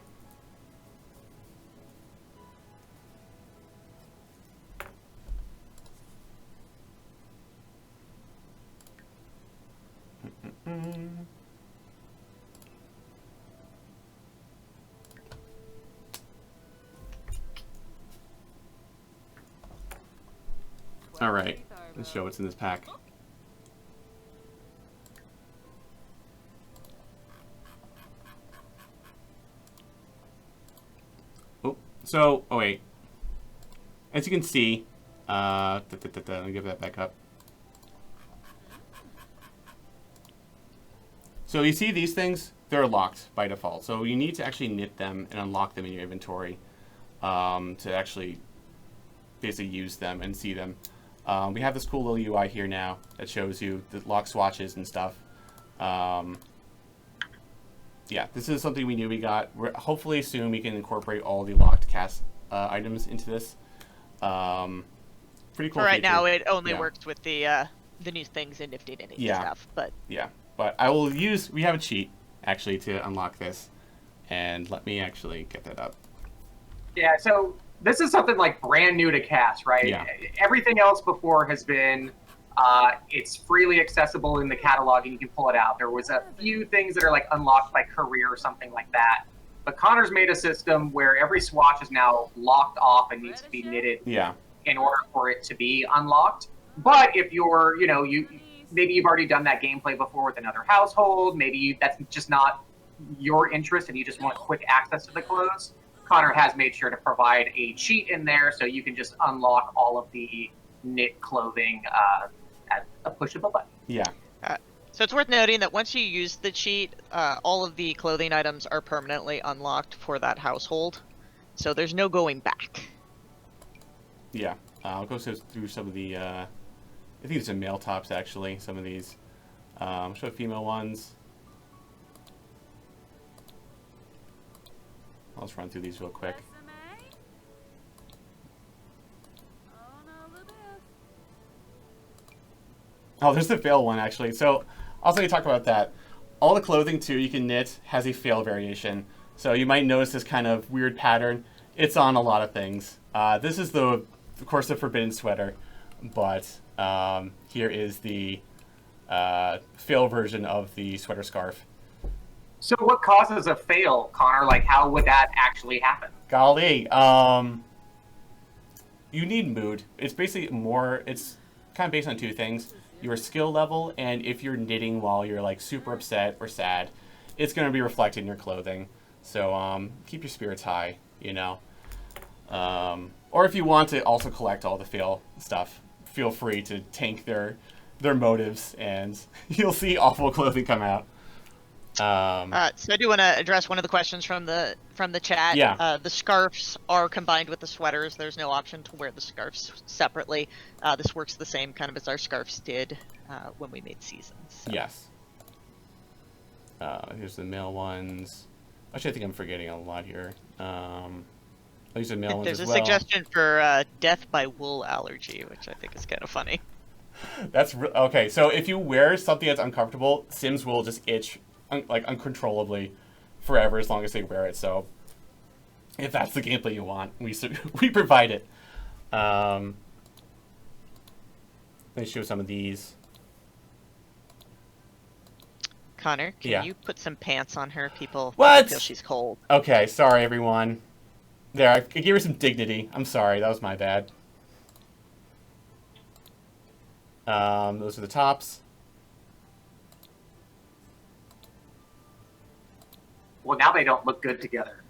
All right, let's show what's in this pack. Oh, wait. As you can see, let me give that back up. So you see these things? They're locked by default. So you need to actually knit them and unlock them in your inventory to actually basically use them and see them. We have this cool little UI here now that shows you the lock swatches and stuff. Yeah, this is something we knew we got. Hopefully soon we can incorporate all the locked cast items into this. Pretty cool. For right feature. now, it only works with the new things in Nifty Knitting and stuff. But yeah, but I will use. We have a cheat actually to unlock this, and let me actually get that up. Yeah, so this is something like brand new to cast, right? Yeah. Everything else before has been it's freely accessible in the catalog and you can pull it out. There was a few things that are like unlocked by career or something like that. But Connor's made a system where every swatch is now locked off and needs to be knitted in order for it to be unlocked. But if you're, maybe you've already done that gameplay before with another household, maybe that's just not your interest and you just want quick access to the clothes, Connor has made sure to provide a cheat in there so you can just unlock all of the knit clothing at a push of a button. Yeah. So it's worth noting that once you use the cheat, all of the clothing items are permanently unlocked for that household. So there's no going back. Yeah. I'll go through some of the, I think it's some male tops actually, some of these. Show female ones. I'll just run through these real quick. Oh, there's the fail one, actually. So, I'll let you talk about that. All the clothing, too, you can knit has a fail variation. So, you might notice this kind of weird pattern. It's on a lot of things. This is the of course, the forbidden sweater. But here is the fail version of the sweater scarf. So what causes a fail, Connor? Like, how would that actually happen? Golly, you need mood. It's basically it's kind of based on two things: your skill level, and if you're knitting while you're like super upset or sad, it's going to be reflected in your clothing. So keep your spirits high, you know. Or if you want to also collect all the fail stuff, feel free to tank their motives, and you'll see awful clothing come out. So I do want to address one of the questions from the chat. Yeah. The scarves are combined with the sweaters. There's no option to wear the scarves separately. This works the same kind of as our scarves did when we made seasons. So. Yes. Here's the male ones. Actually, I think I'm forgetting a lot here. These are male ones There's as a well. suggestion for death by wool allergy, which I think is kind of funny. That's okay. So if you wear something that's uncomfortable, Sims will just itch like uncontrollably forever as long as they wear it. So if that's the gameplay you want, we provide it. Let me show some of these. Connor, can Yeah. you put some pants on her? People What? feel she's cold. Okay, sorry everyone. There, I gave her some dignity. I'm sorry, that was my bad. Those are the tops. Well, now they don't look good together.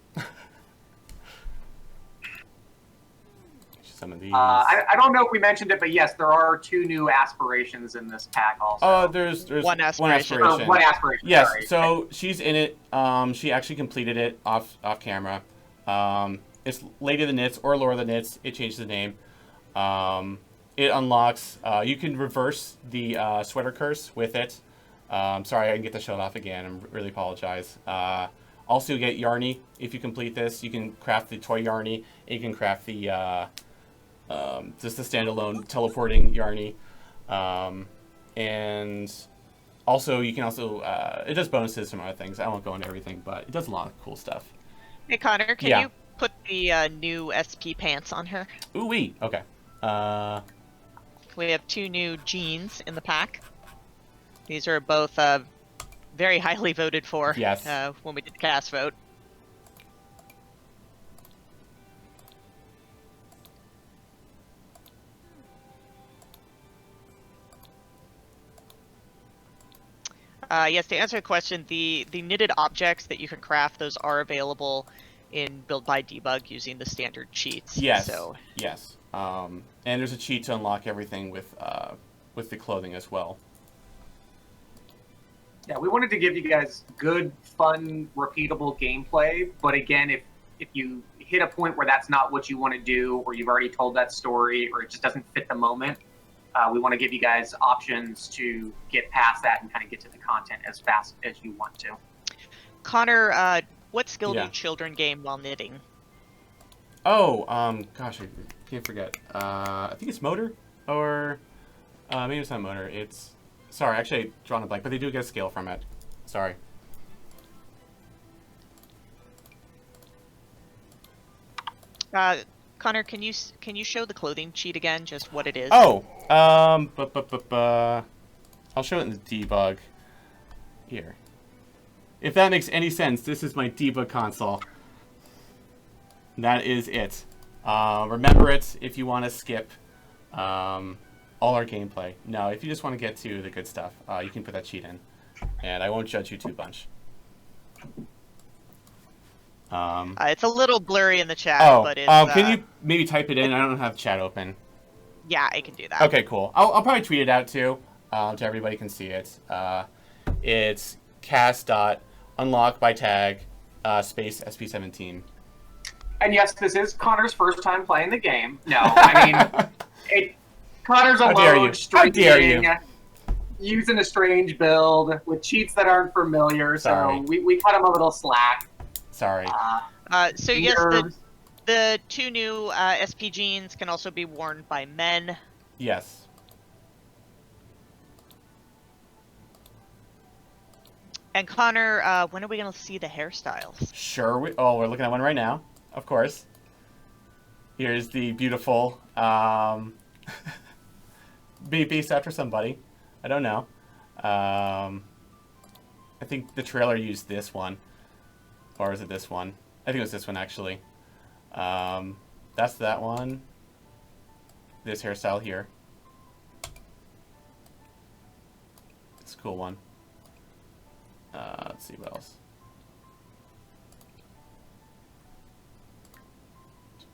Some of these. I don't know if we mentioned it, but yes, there are 2 new aspirations in this pack also. There's One aspiration. Oh, one aspiration. Yes, Sorry. so she's in it. She actually completed it off camera. It's Lady of the Knits or Laura of the Knits. It changed the name. It unlocks. You can reverse the sweater curse with it. Sorry, I didn't get to show it off again. I really apologize. Also, you get Yarny if you complete this. You can craft the toy Yarny. And you can craft the just the standalone teleporting Yarny. And also, you can also it does bonuses from other things. I won't go into everything, but it does a lot of cool stuff. Hey, Connor, can Yeah. you put the new SP pants on her? Ooh wee. Okay. We have 2 new jeans in the pack. These are both very highly voted for. Yes. When we did the cast vote. Yes, to answer your question, the knitted objects that you can craft, those are available in Build by Debug using the standard cheats. Yes. So Yes. And there's a cheat to unlock everything with the clothing as well. Yeah, we wanted to give you guys good, fun, repeatable gameplay. But again, if you hit a point where that's not what you want to do, or you've already told that story, or it just doesn't fit the moment, we want to give you guys options to get past that and kind of get to the content as fast as you want to. Connor, what skill Yeah. do children gain while knitting? Oh, gosh, I can't forget. I think it's motor, or maybe it's not motor. It's sorry, actually, I drawn a blank, but they do get a scale from it. Sorry. Connor, can you show the clothing cheat again, just what it is? Oh, I'll show it in the debug. Here. If that makes any sense, this is my debug console. That is it. Remember it if you want to skip all our gameplay. No, if you just want to get to the good stuff, you can put that cheat in. And I won't judge you too much. It's a little blurry in the chat, but it's... can you maybe type it in? I don't have chat open. Yeah, I can do that. Okay, cool. I'll probably tweet it out too, so everybody can see it. It's cast.unlock by tag space SP17. And yes, this is Connor's first time playing the game. No, I mean, Connor's How dare you. alone, How dare you. streaming, using a strange build with cheats that aren't familiar, Sorry. so we cut him a little slack. Sorry. So yes, nerves. the 2 new SP jeans can also be worn by men. Yes. And Connor, when are we going to see the hairstyles? Sure. We're looking at one right now. Of course. Here's the beautiful based after somebody. I don't know. I think the trailer used this one. Or is it this one? I think it was this one, actually. That's that one. This hairstyle here. It's a cool one. Let's see what else.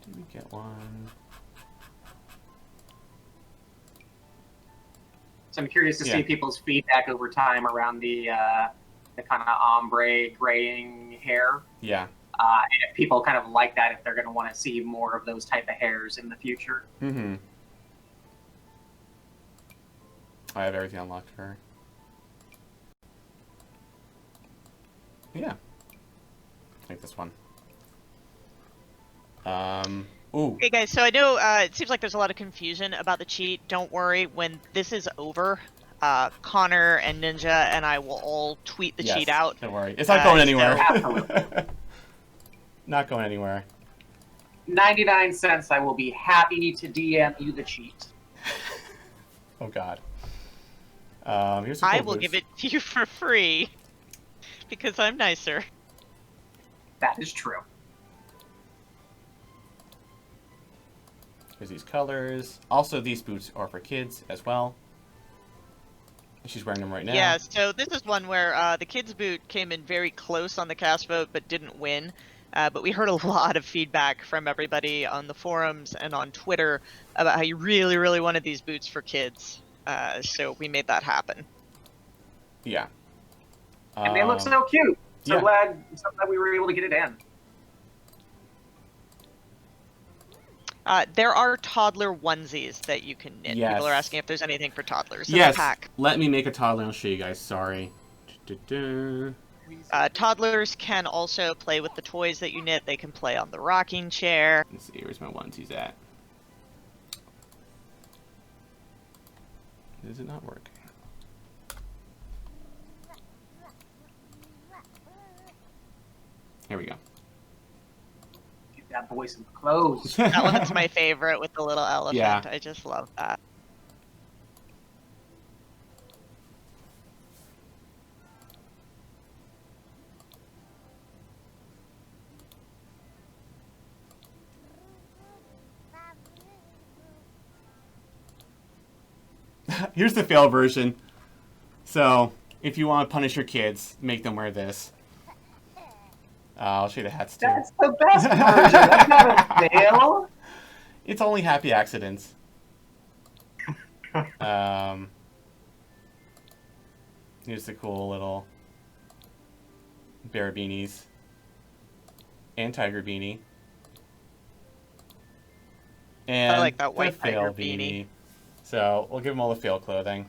Did we get one? So I'm curious to see people's feedback over time around the kind of ombre graying hair. Yeah. And if people kind of like that, if they're going to want to see more of those type of hairs in the future. Mm-hmm. I have everything unlocked for her. Yeah. Like this one. Ooh. Hey guys, so I know it seems like there's a lot of confusion about the cheat. Don't worry, when this is over, Connor and Ninja and I will all tweet the cheat out. Don't worry. It's not going anywhere. Absolutely. Not going anywhere. 99 cents, I will be happy to DM you the cheat. Oh god. Here's some I cool will boots. give it to you for free because I'm nicer. That is true. Here's these colors. Also, these boots are for kids as well. She's wearing them right now. Yeah, so this is one where the kids' boot came in very close on the cast vote but didn't win. But we heard a lot of feedback from everybody on the forums and on Twitter about how you really, really wanted these boots for kids. So we made that happen. Yeah. And they look so cute. So yeah. glad we were able to get it in. There are toddler onesies that you can knit. Yes. People are asking if there's anything for toddlers in Yes. the pack. Let me make a toddler. I'll show you guys. Sorry. Toddlers can also play with the toys that you knit. They can play on the rocking chair. Let's see. Where's my onesies at? Is it not working? Here we go. Give that boy some clothes. That one's my favorite with the little elephant. Yeah. I just love that. Here's the fail version. So, if you want to punish your kids, make them wear this. I'll show you the hats too. That's the best version. That's not a fail. It's only happy accidents. Here's the cool little bear beanies. And tiger beanie. And I like that white the fail tiger beanie. So we'll give him all the fail clothing.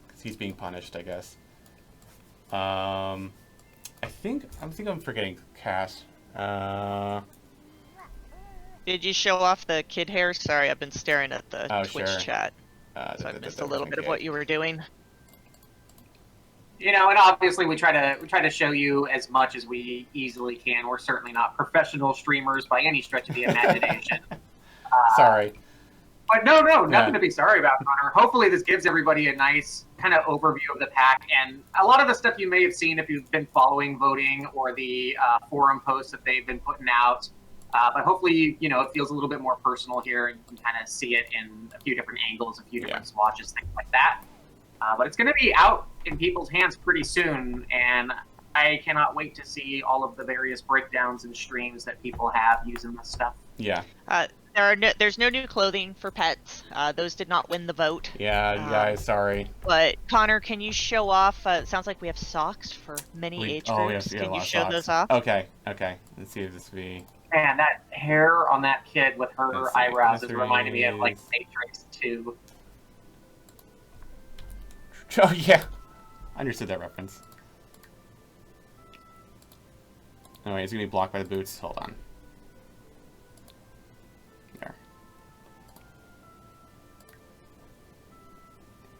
Because he's being punished, I guess. I think I'm forgetting Cass. Did you show off the kid hair? Sorry, I've been staring at the Twitch sure. chat. So I missed a little bit of what you were doing. You know, and obviously we try to show you as much as we easily can. We're certainly not professional streamers by any stretch of the imagination. Sorry. But no, nothing to be sorry about, Connor. Hopefully this gives everybody a nice kind of overview of the pack. And a lot of the stuff you may have seen if you've been following voting or the forum posts that they've been putting out. But hopefully, you know, it feels a little bit more personal here and you can kind of see it in a few different angles, a few different swatches, things like that. But it's going to be out in people's hands pretty soon. And I cannot wait to see all of the various breakdowns and streams that people have using this stuff. Yeah. There's no new clothing for pets. Those did not win the vote. Yeah, you guys, sorry. But Connor, can you show off? It sounds like we have socks for many age groups. Yes, Can you show those off? Okay. Let's see if this will be. Man, that hair on that kid with her eyebrows is Mysteries. reminding me of like Matrix 2. Oh yeah, I understood that reference. Oh wait, it's gonna be blocked by the boots. Hold on. There.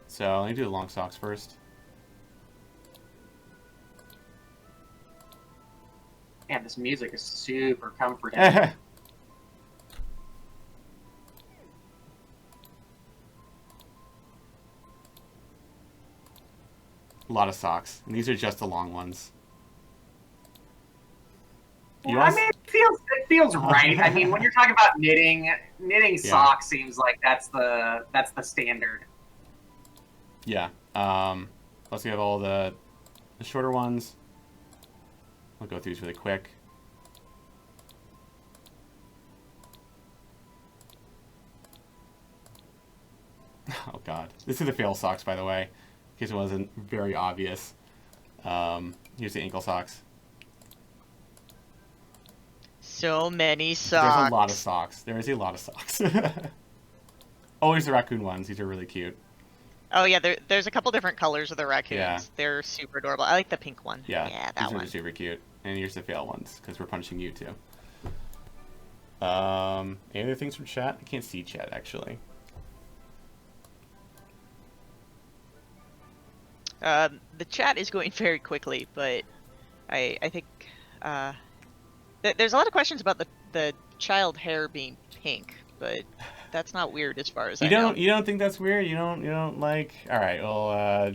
So let me do the long socks first. Man, this music is super comforting. A lot of socks. And these are just the long ones. You I mean, it feels right. I mean, when you're talking about knitting socks seems like that's the standard. Yeah. Plus we have all the shorter ones. We'll go through these really quick. Oh god. This is the fail socks, by the way. In case it wasn't very obvious. Here's the ankle socks. So many socks. There's a lot of socks. There is a lot of socks. Oh, here's the raccoon ones. These are really cute. Oh yeah, there's a couple different colors of the raccoons. Yeah. They're super adorable. I like the pink one. Yeah, that these one. are super cute. And here's the fail ones, because we're punishing you too. Any other things from chat? I can't see chat, actually. The chat is going very quickly, but I think there's a lot of questions about the child hair being pink, but that's not weird as far as I know. You don't think that's weird? You don't like? All right. Well.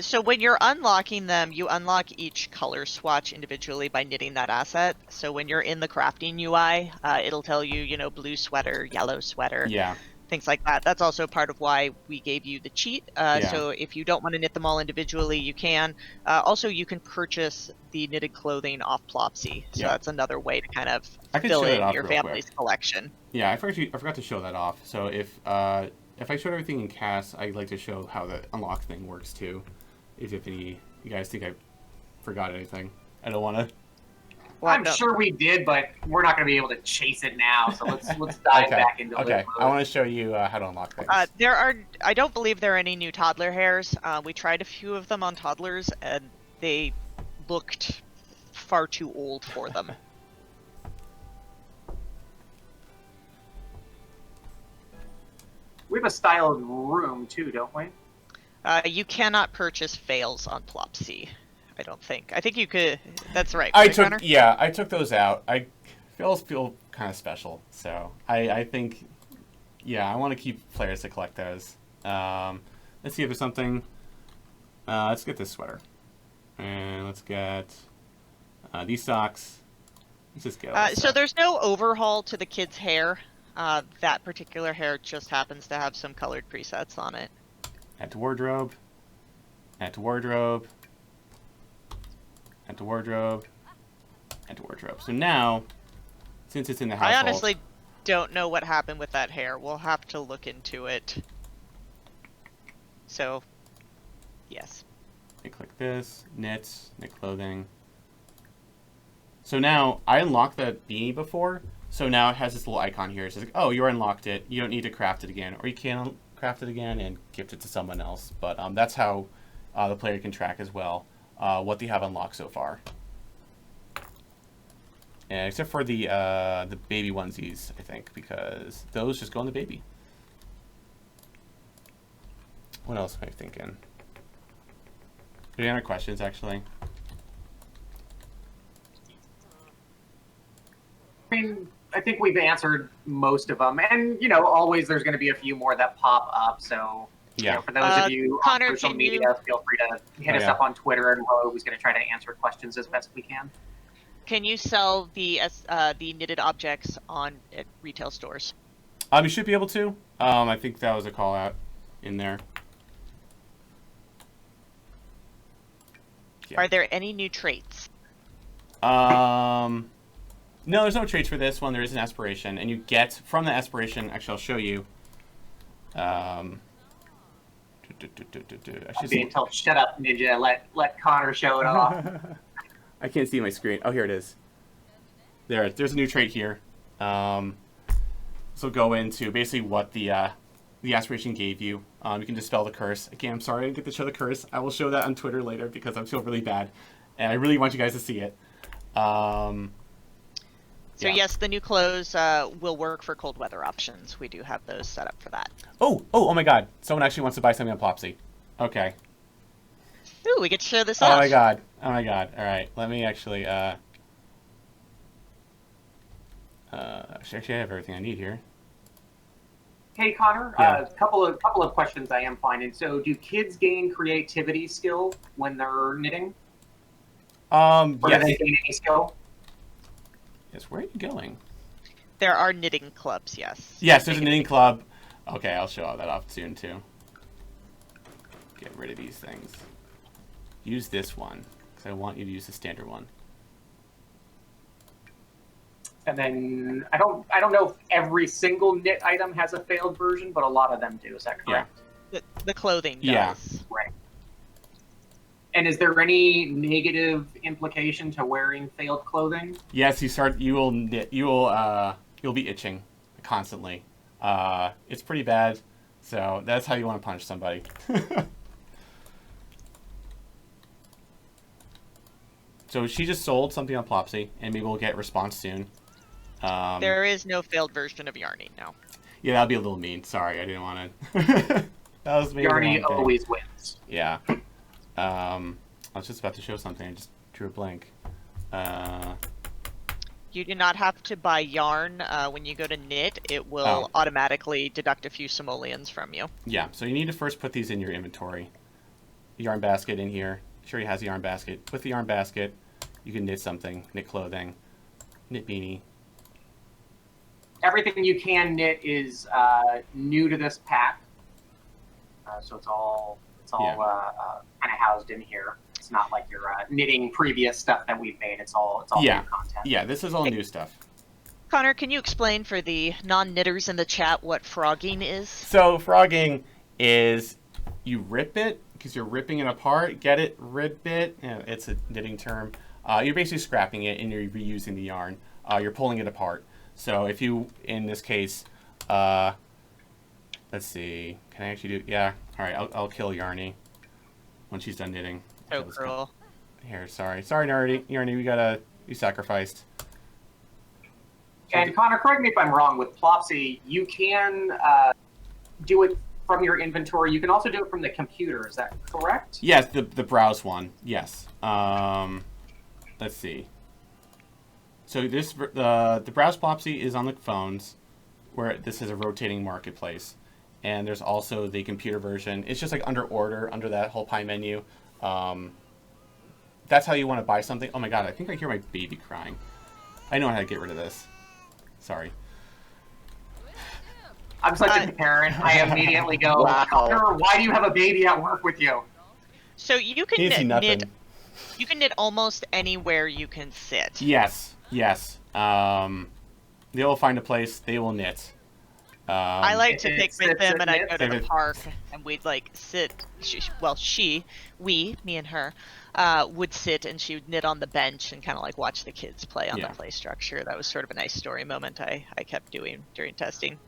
So when you're unlocking them, you unlock each color swatch individually by knitting that asset. So when you're in the crafting UI, it'll tell you, blue sweater, yellow sweater. Yeah. Things like that. That's also part of why we gave you the cheat. So if you don't want to knit them all individually, you can. Also, you can purchase the knitted clothing off Plopsy. So that's another way to kind of fill in your family's collection. Yeah, I forgot to show that off. So if I showed everything in CAS, I'd like to show how the unlock thing works too. If you guys think I forgot anything, I don't want to. Well, I'm sure we did, but we're not going to be able to chase it now. So let's dive back into it. Okay, I want to show you how to unlock things. I don't believe there are any new toddler hairs. We tried a few of them on toddlers, and they looked far too old for them. We have a styled room too, don't we? You cannot purchase fails on Plopsy. I don't think. I think you could. That's right. I took those out. Fails feel kind of special, so I think, I want to keep players to collect those. Let's see if there's something. Let's get this sweater, and let's get these socks. Let's just get. So there's no overhaul to the kid's hair. That particular hair just happens to have some colored presets on it. Add to wardrobe. Add to wardrobe. Add to wardrobe. Add to wardrobe. So now, since it's in the household... I honestly don't know what happened with that hair. We'll have to look into it. So, yes. I click this. Knit clothing. So now, I unlocked that beanie before. So now it has this little icon here. It says, oh, you unlocked it. You don't need to craft it again. Or you can craft it again and gift it to someone else. But that's how the player can track as well. What they have unlocked so far, and except for the baby onesies, I think, because those just go on the baby. What else am I thinking? Are there any other questions, actually? I mean, I think we've answered most of them, and always there's going to be a few more that pop up. So. Yeah. For those of you Connor, on social media, feel free to hit us up on Twitter, and we're always going to try to answer questions as best we can. Can you sell the knitted objects at retail stores? You should be able to. I think that was a call out in there. Yeah. Are there any new traits? No, there's no traits for this one. There is an aspiration, and you get from the aspiration. Actually, I'll show you. I'm being told, shut up, Ninja. Let Connor show it off. I can't see my screen. Oh, here it is. There's a new trait here. So go into basically what the aspiration gave you. You can dispel the curse. Again, I'm sorry I didn't get to show the curse. I will show that on Twitter later because I feel really bad, and I really want you guys to see it. So yes, the new clothes will work for cold weather options. We do have those set up for that. Oh my God! Someone actually wants to buy something on Plopsy. Okay. Ooh, we get to show this off. Oh my God! All right, let me actually. Actually, I have everything I need here. Hey Connor, a Yeah. couple of questions I am finding. So, do kids gain creativity skill when they're knitting, or do Yes. they gain any skill? Yes. Where are you going? There are knitting clubs, yes. Yes, there's They a can knitting take- club. Okay, I'll show that off soon too. Get rid of these things. Use this one because I want you to use the standard one. And then I don't know if every single knit item has a failed version, but a lot of them do. Is that correct? The clothing does. Yeah. Right. And is there any negative implication to wearing failed clothing? Yes, you will knit. You'll be itching constantly. It's pretty bad. So that's how you want to punish somebody. So she just sold something on Plopsy, and maybe we'll get response soon. There is no failed version of Yarny now. Yeah, that'll be a little mean. Sorry, I didn't want to. That was maybe the Yarny wrong thing. always wins. Yeah. I was just about to show something. I just drew a blank. You do not have to buy yarn when you go to knit. It will automatically deduct a few simoleons from you. Yeah, so you need to first put these in your inventory. Yarn basket in here. Sure, he has a yarn basket. With the yarn basket, you can knit something, knit clothing, knit beanie. Everything you can knit is new to this pack, so it's all kind of housed in here. It's not like you're knitting previous stuff that we've made. It's all new content. Yeah, this is all new stuff. Connor, can you explain for the non-knitters in the chat what frogging is? So frogging is you rip it because you're ripping it apart. Get it? Rip it. Yeah, it's a knitting term. You're basically scrapping it and you're reusing the yarn. You're pulling it apart. So if you, in this case, let's see, can I actually do? Yeah. All right, I'll kill Yarny when she's done knitting. So cruel. Here, sorry, Yarny, you sacrificed. And Connor, correct me if I'm wrong. With Plopsy, you can do it from your inventory. You can also do it from the computer. Is that correct? Yes, the browse one. Yes. Let's see. So this the browse Plopsy is on the phones, where this is a rotating marketplace, and there's also the computer version. It's just like under order, under that whole pie menu. That's how you want to buy something. Oh my god, I think I hear my baby crying. I know how to get rid of this. Sorry. I'm such a parent. I immediately go, Wow. Connor, why do you have a baby at work with you? So you can Easy knit. nothing. You can knit almost anywhere you can sit. Yes. They will find a place. They will knit. I like to pick with them, and I'd go to the David. park, and we'd like sit. Me and her, would sit, and she would knit on the bench and kind of like watch the kids play on Yeah. the play structure. That was sort of a nice story moment I kept doing during testing.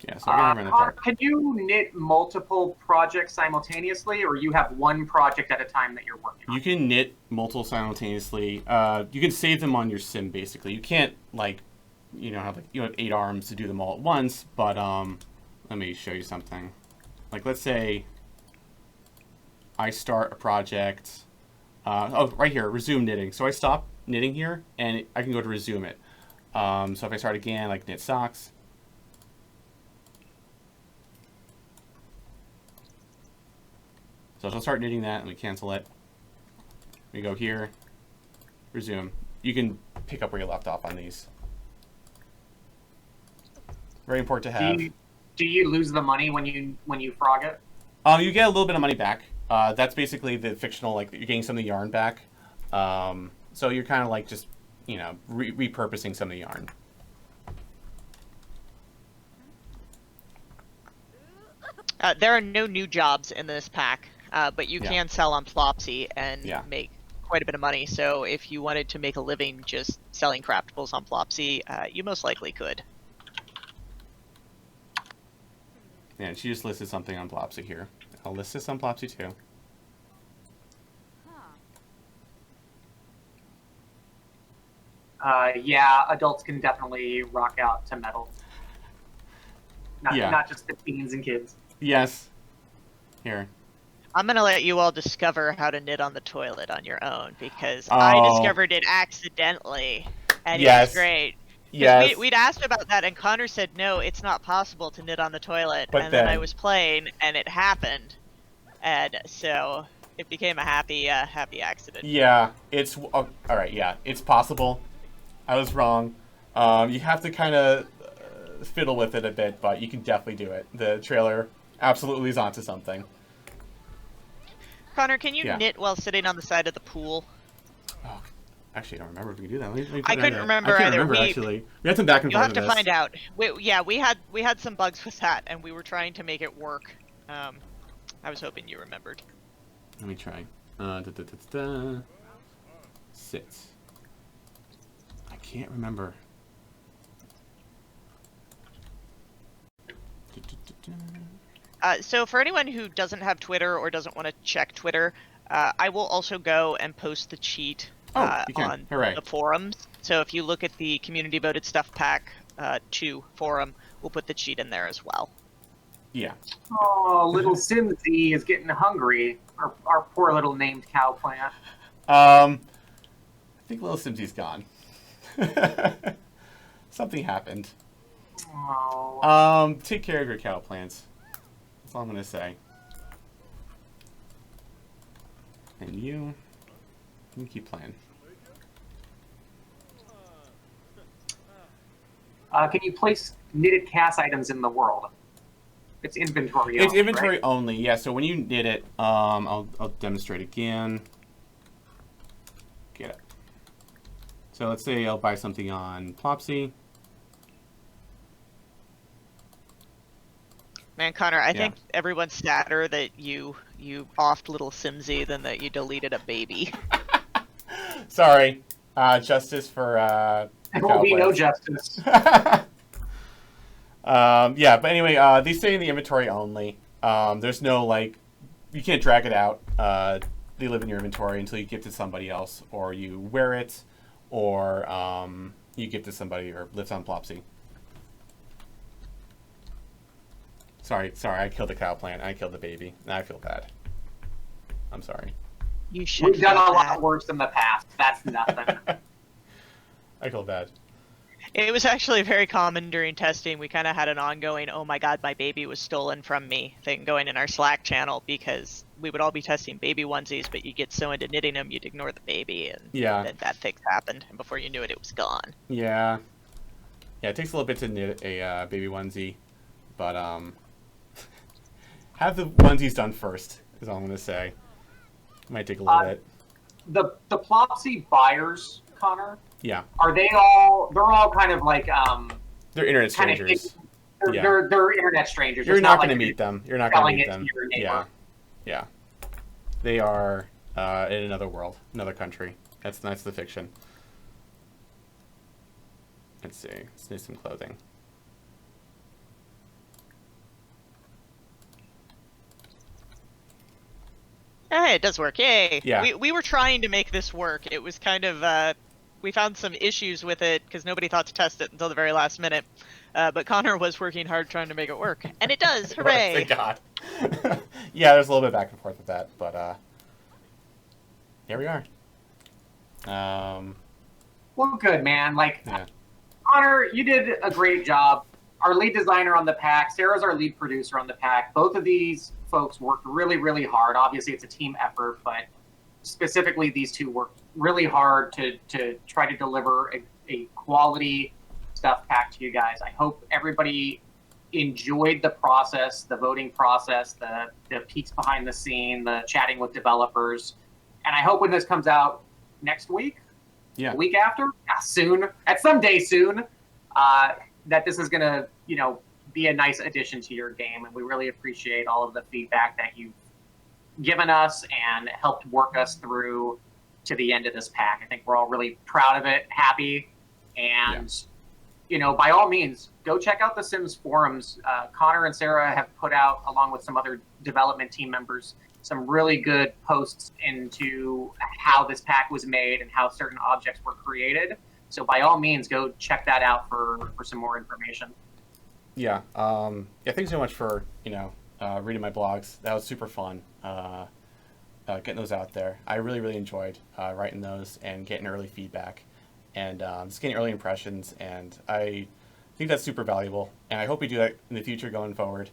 Yeah, so we're gonna run the Connor, park. can you knit multiple projects simultaneously, or you have one project at a time that you're working on? You can knit multiple simultaneously. You can save them on your sim basically. You can't have 8 arms to do them all at once. But let me show you something. Like let's say I start a project. Right here, resume knitting. So I stop knitting here, and I can go to resume it. So if I start again, like knit socks. So I'll start knitting that, and we cancel it. We go here, resume. You can pick up where you left off on these. Very important to have. Do you lose the money when you frog it? You get a little bit of money back. That's basically the fictional, like you're getting some of the yarn back. So you're kind of like just, repurposing some of the yarn. There are no new jobs in this pack, but you can sell on Plopsy and make quite a bit of money. So if you wanted to make a living just selling craftables on Plopsy, you most likely could. Yeah, and she just listed something on Plopsy here. I'll list this on Plopsy too. Adults can definitely rock out to metal. Not just the teens and kids. Yes. Here. I'm going to let you all discover how to knit on the toilet on your own, because I discovered it accidentally, and it was great. Yes. We'd asked about that, and Connor said, no, it's not possible to knit on the toilet. But and then I then- was playing, and it happened. And so it became a happy accident. Yeah, it's all right. Yeah, it's possible. I was wrong. You have to kind of fiddle with it a bit, but you can definitely do it. The trailer absolutely is onto something. Connor, can you Yeah. knit while sitting on the side of the pool? Oh, actually, I don't remember if we could do that. Let me I couldn't remember I can't either. remember actually. We had some back and You'll forth. have to on this. find out. We had some bugs with that, and we were trying to make it work. I was hoping you remembered. Let me try. Sit. I can't remember. So for anyone who doesn't have Twitter or doesn't want to check Twitter, I will also go and post the cheat You can. on Hooray. the forums. So if you look at the community voted stuff pack 2 forum, we'll put the cheat in there as well. Yeah. Oh, little Simsy is getting hungry. Our poor little named cow plant. I think Little Simsy's gone. Something happened. Oh. Take care of your cow plants. That's all I'm gonna say. And you keep playing. Can you place knitted cast items in the world? It's inventory. It's only, inventory right? only. Yeah. So when you knit it, I'll demonstrate again. Get it. So let's say I'll buy something on Plopsy. Man, Connor, I Yeah. think everyone's sadder that you offed little Simsy than that you deleted a baby. Sorry. Justice for There will be no Cowboys. justice. Yeah, but anyway, these stay in the inventory only. There's no, like, you can't drag it out. They live in your inventory until you give to somebody else, or you wear it, or you give to somebody, or lives on Plopsy. Sorry, I killed the cow plant. I killed the baby. Now I feel bad. I'm sorry. You should. We've done feel a lot bad. worse in the past. That's nothing. I feel bad. It was actually very common during testing. We kind of had an ongoing, oh my god, my baby was stolen from me thing going in our Slack channel, because we would all be testing baby onesies, but you get so into knitting them, you'd ignore the baby, and Yeah. then bad things happened, and before you knew it, it was gone. Yeah. Yeah, it takes a little bit to knit a baby onesie, but have the onesies done first, is all I'm going to say. Might take a little bit. The Plopsy buyers, Connor, Yeah. are they all? They're all kind of like They're internet kind of. strangers. Yeah. They're internet strangers. You're It's not like going to you're meet them. You're not going to selling meet it them. to your neighbor. Yeah. Yeah. They are in another world, another country. That's the fiction. Let's see. Let's do some clothing. Hey, it does work, yay! Yeah. We were trying to make this work. It was kind of, we found some issues with it, because nobody thought to test it until the very last minute. But Connor was working hard trying to make it work. And it does, hooray! Thank God. Yeah, there's a little bit back and forth with that, but here we are. Well, good man. Like Yeah. Connor, you did a great job. Our lead designer on the pack, Sarah's our lead producer on the pack. Both of these folks worked really, really hard. Obviously, it's a team effort, but specifically these two worked really hard to try to deliver a quality stuff pack to you guys. I hope everybody enjoyed the process, the voting process, the peeks behind the scene, the chatting with developers. And I hope when this comes out next week, Yeah. the week after, soon, at some day soon, that this is going to, be a nice addition to your game. And we really appreciate all of the feedback that you've given us and helped work us through to the end of this pack. I think we're all really proud of it, happy. And, by all means, go check out the Sims forums. Connor and Sarah have put out, along with some other development team members, some really good posts into how this pack was made and how certain objects were created. So by all means, go check that out for some more information. Yeah. Thanks so much for reading my blogs. That was super fun. Getting those out there. I really enjoyed writing those and getting early feedback. and just getting early impressions. And I think that's super valuable. And I hope we do that in the future going forward.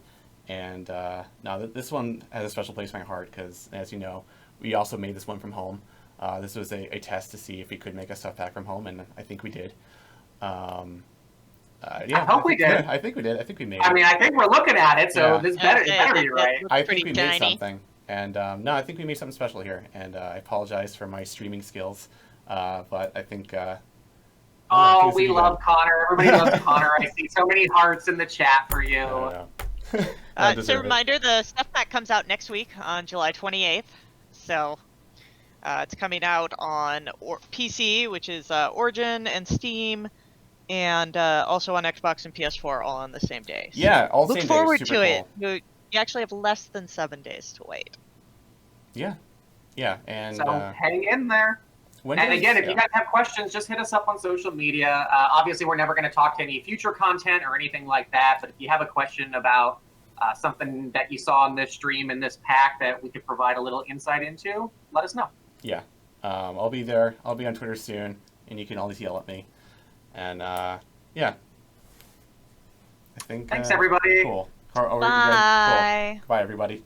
And now this one has a special place in my heart because, as you know, we also made this one from home. This was a test to see if we could make a stuff pack from home, and I think we did. Yeah, I hope we did. Yeah, I think we did. I think we made it. I mean, I think we're looking at it, so Yeah. this better be right. I think we pretty made tiny. something. And no, I think we made something special here. And I apologize for my streaming skills, but I think. Oh, we love Connor. Everybody loves Connor. I see so many hearts in the chat for you. So reminder, the stuff pack comes out next week on July 28th. So it's coming out on PC, which is Origin and Steam, and also on Xbox and PS4 all on the same day. So Yeah, all look same forward day. to it. You actually have less than 7 days to wait. Yeah, yeah, and So hang in there. And again, if you guys have questions, just hit us up on social media. Obviously, we're never going to talk to any future content or anything like that. But if you have a question about something that you saw in this stream and this pack that we could provide a little insight into, let us know. Yeah, I'll be there. I'll be on Twitter soon, and you can always yell at me. And yeah, I think. Thanks, everybody. Cool. Bye. Cool. Bye, everybody.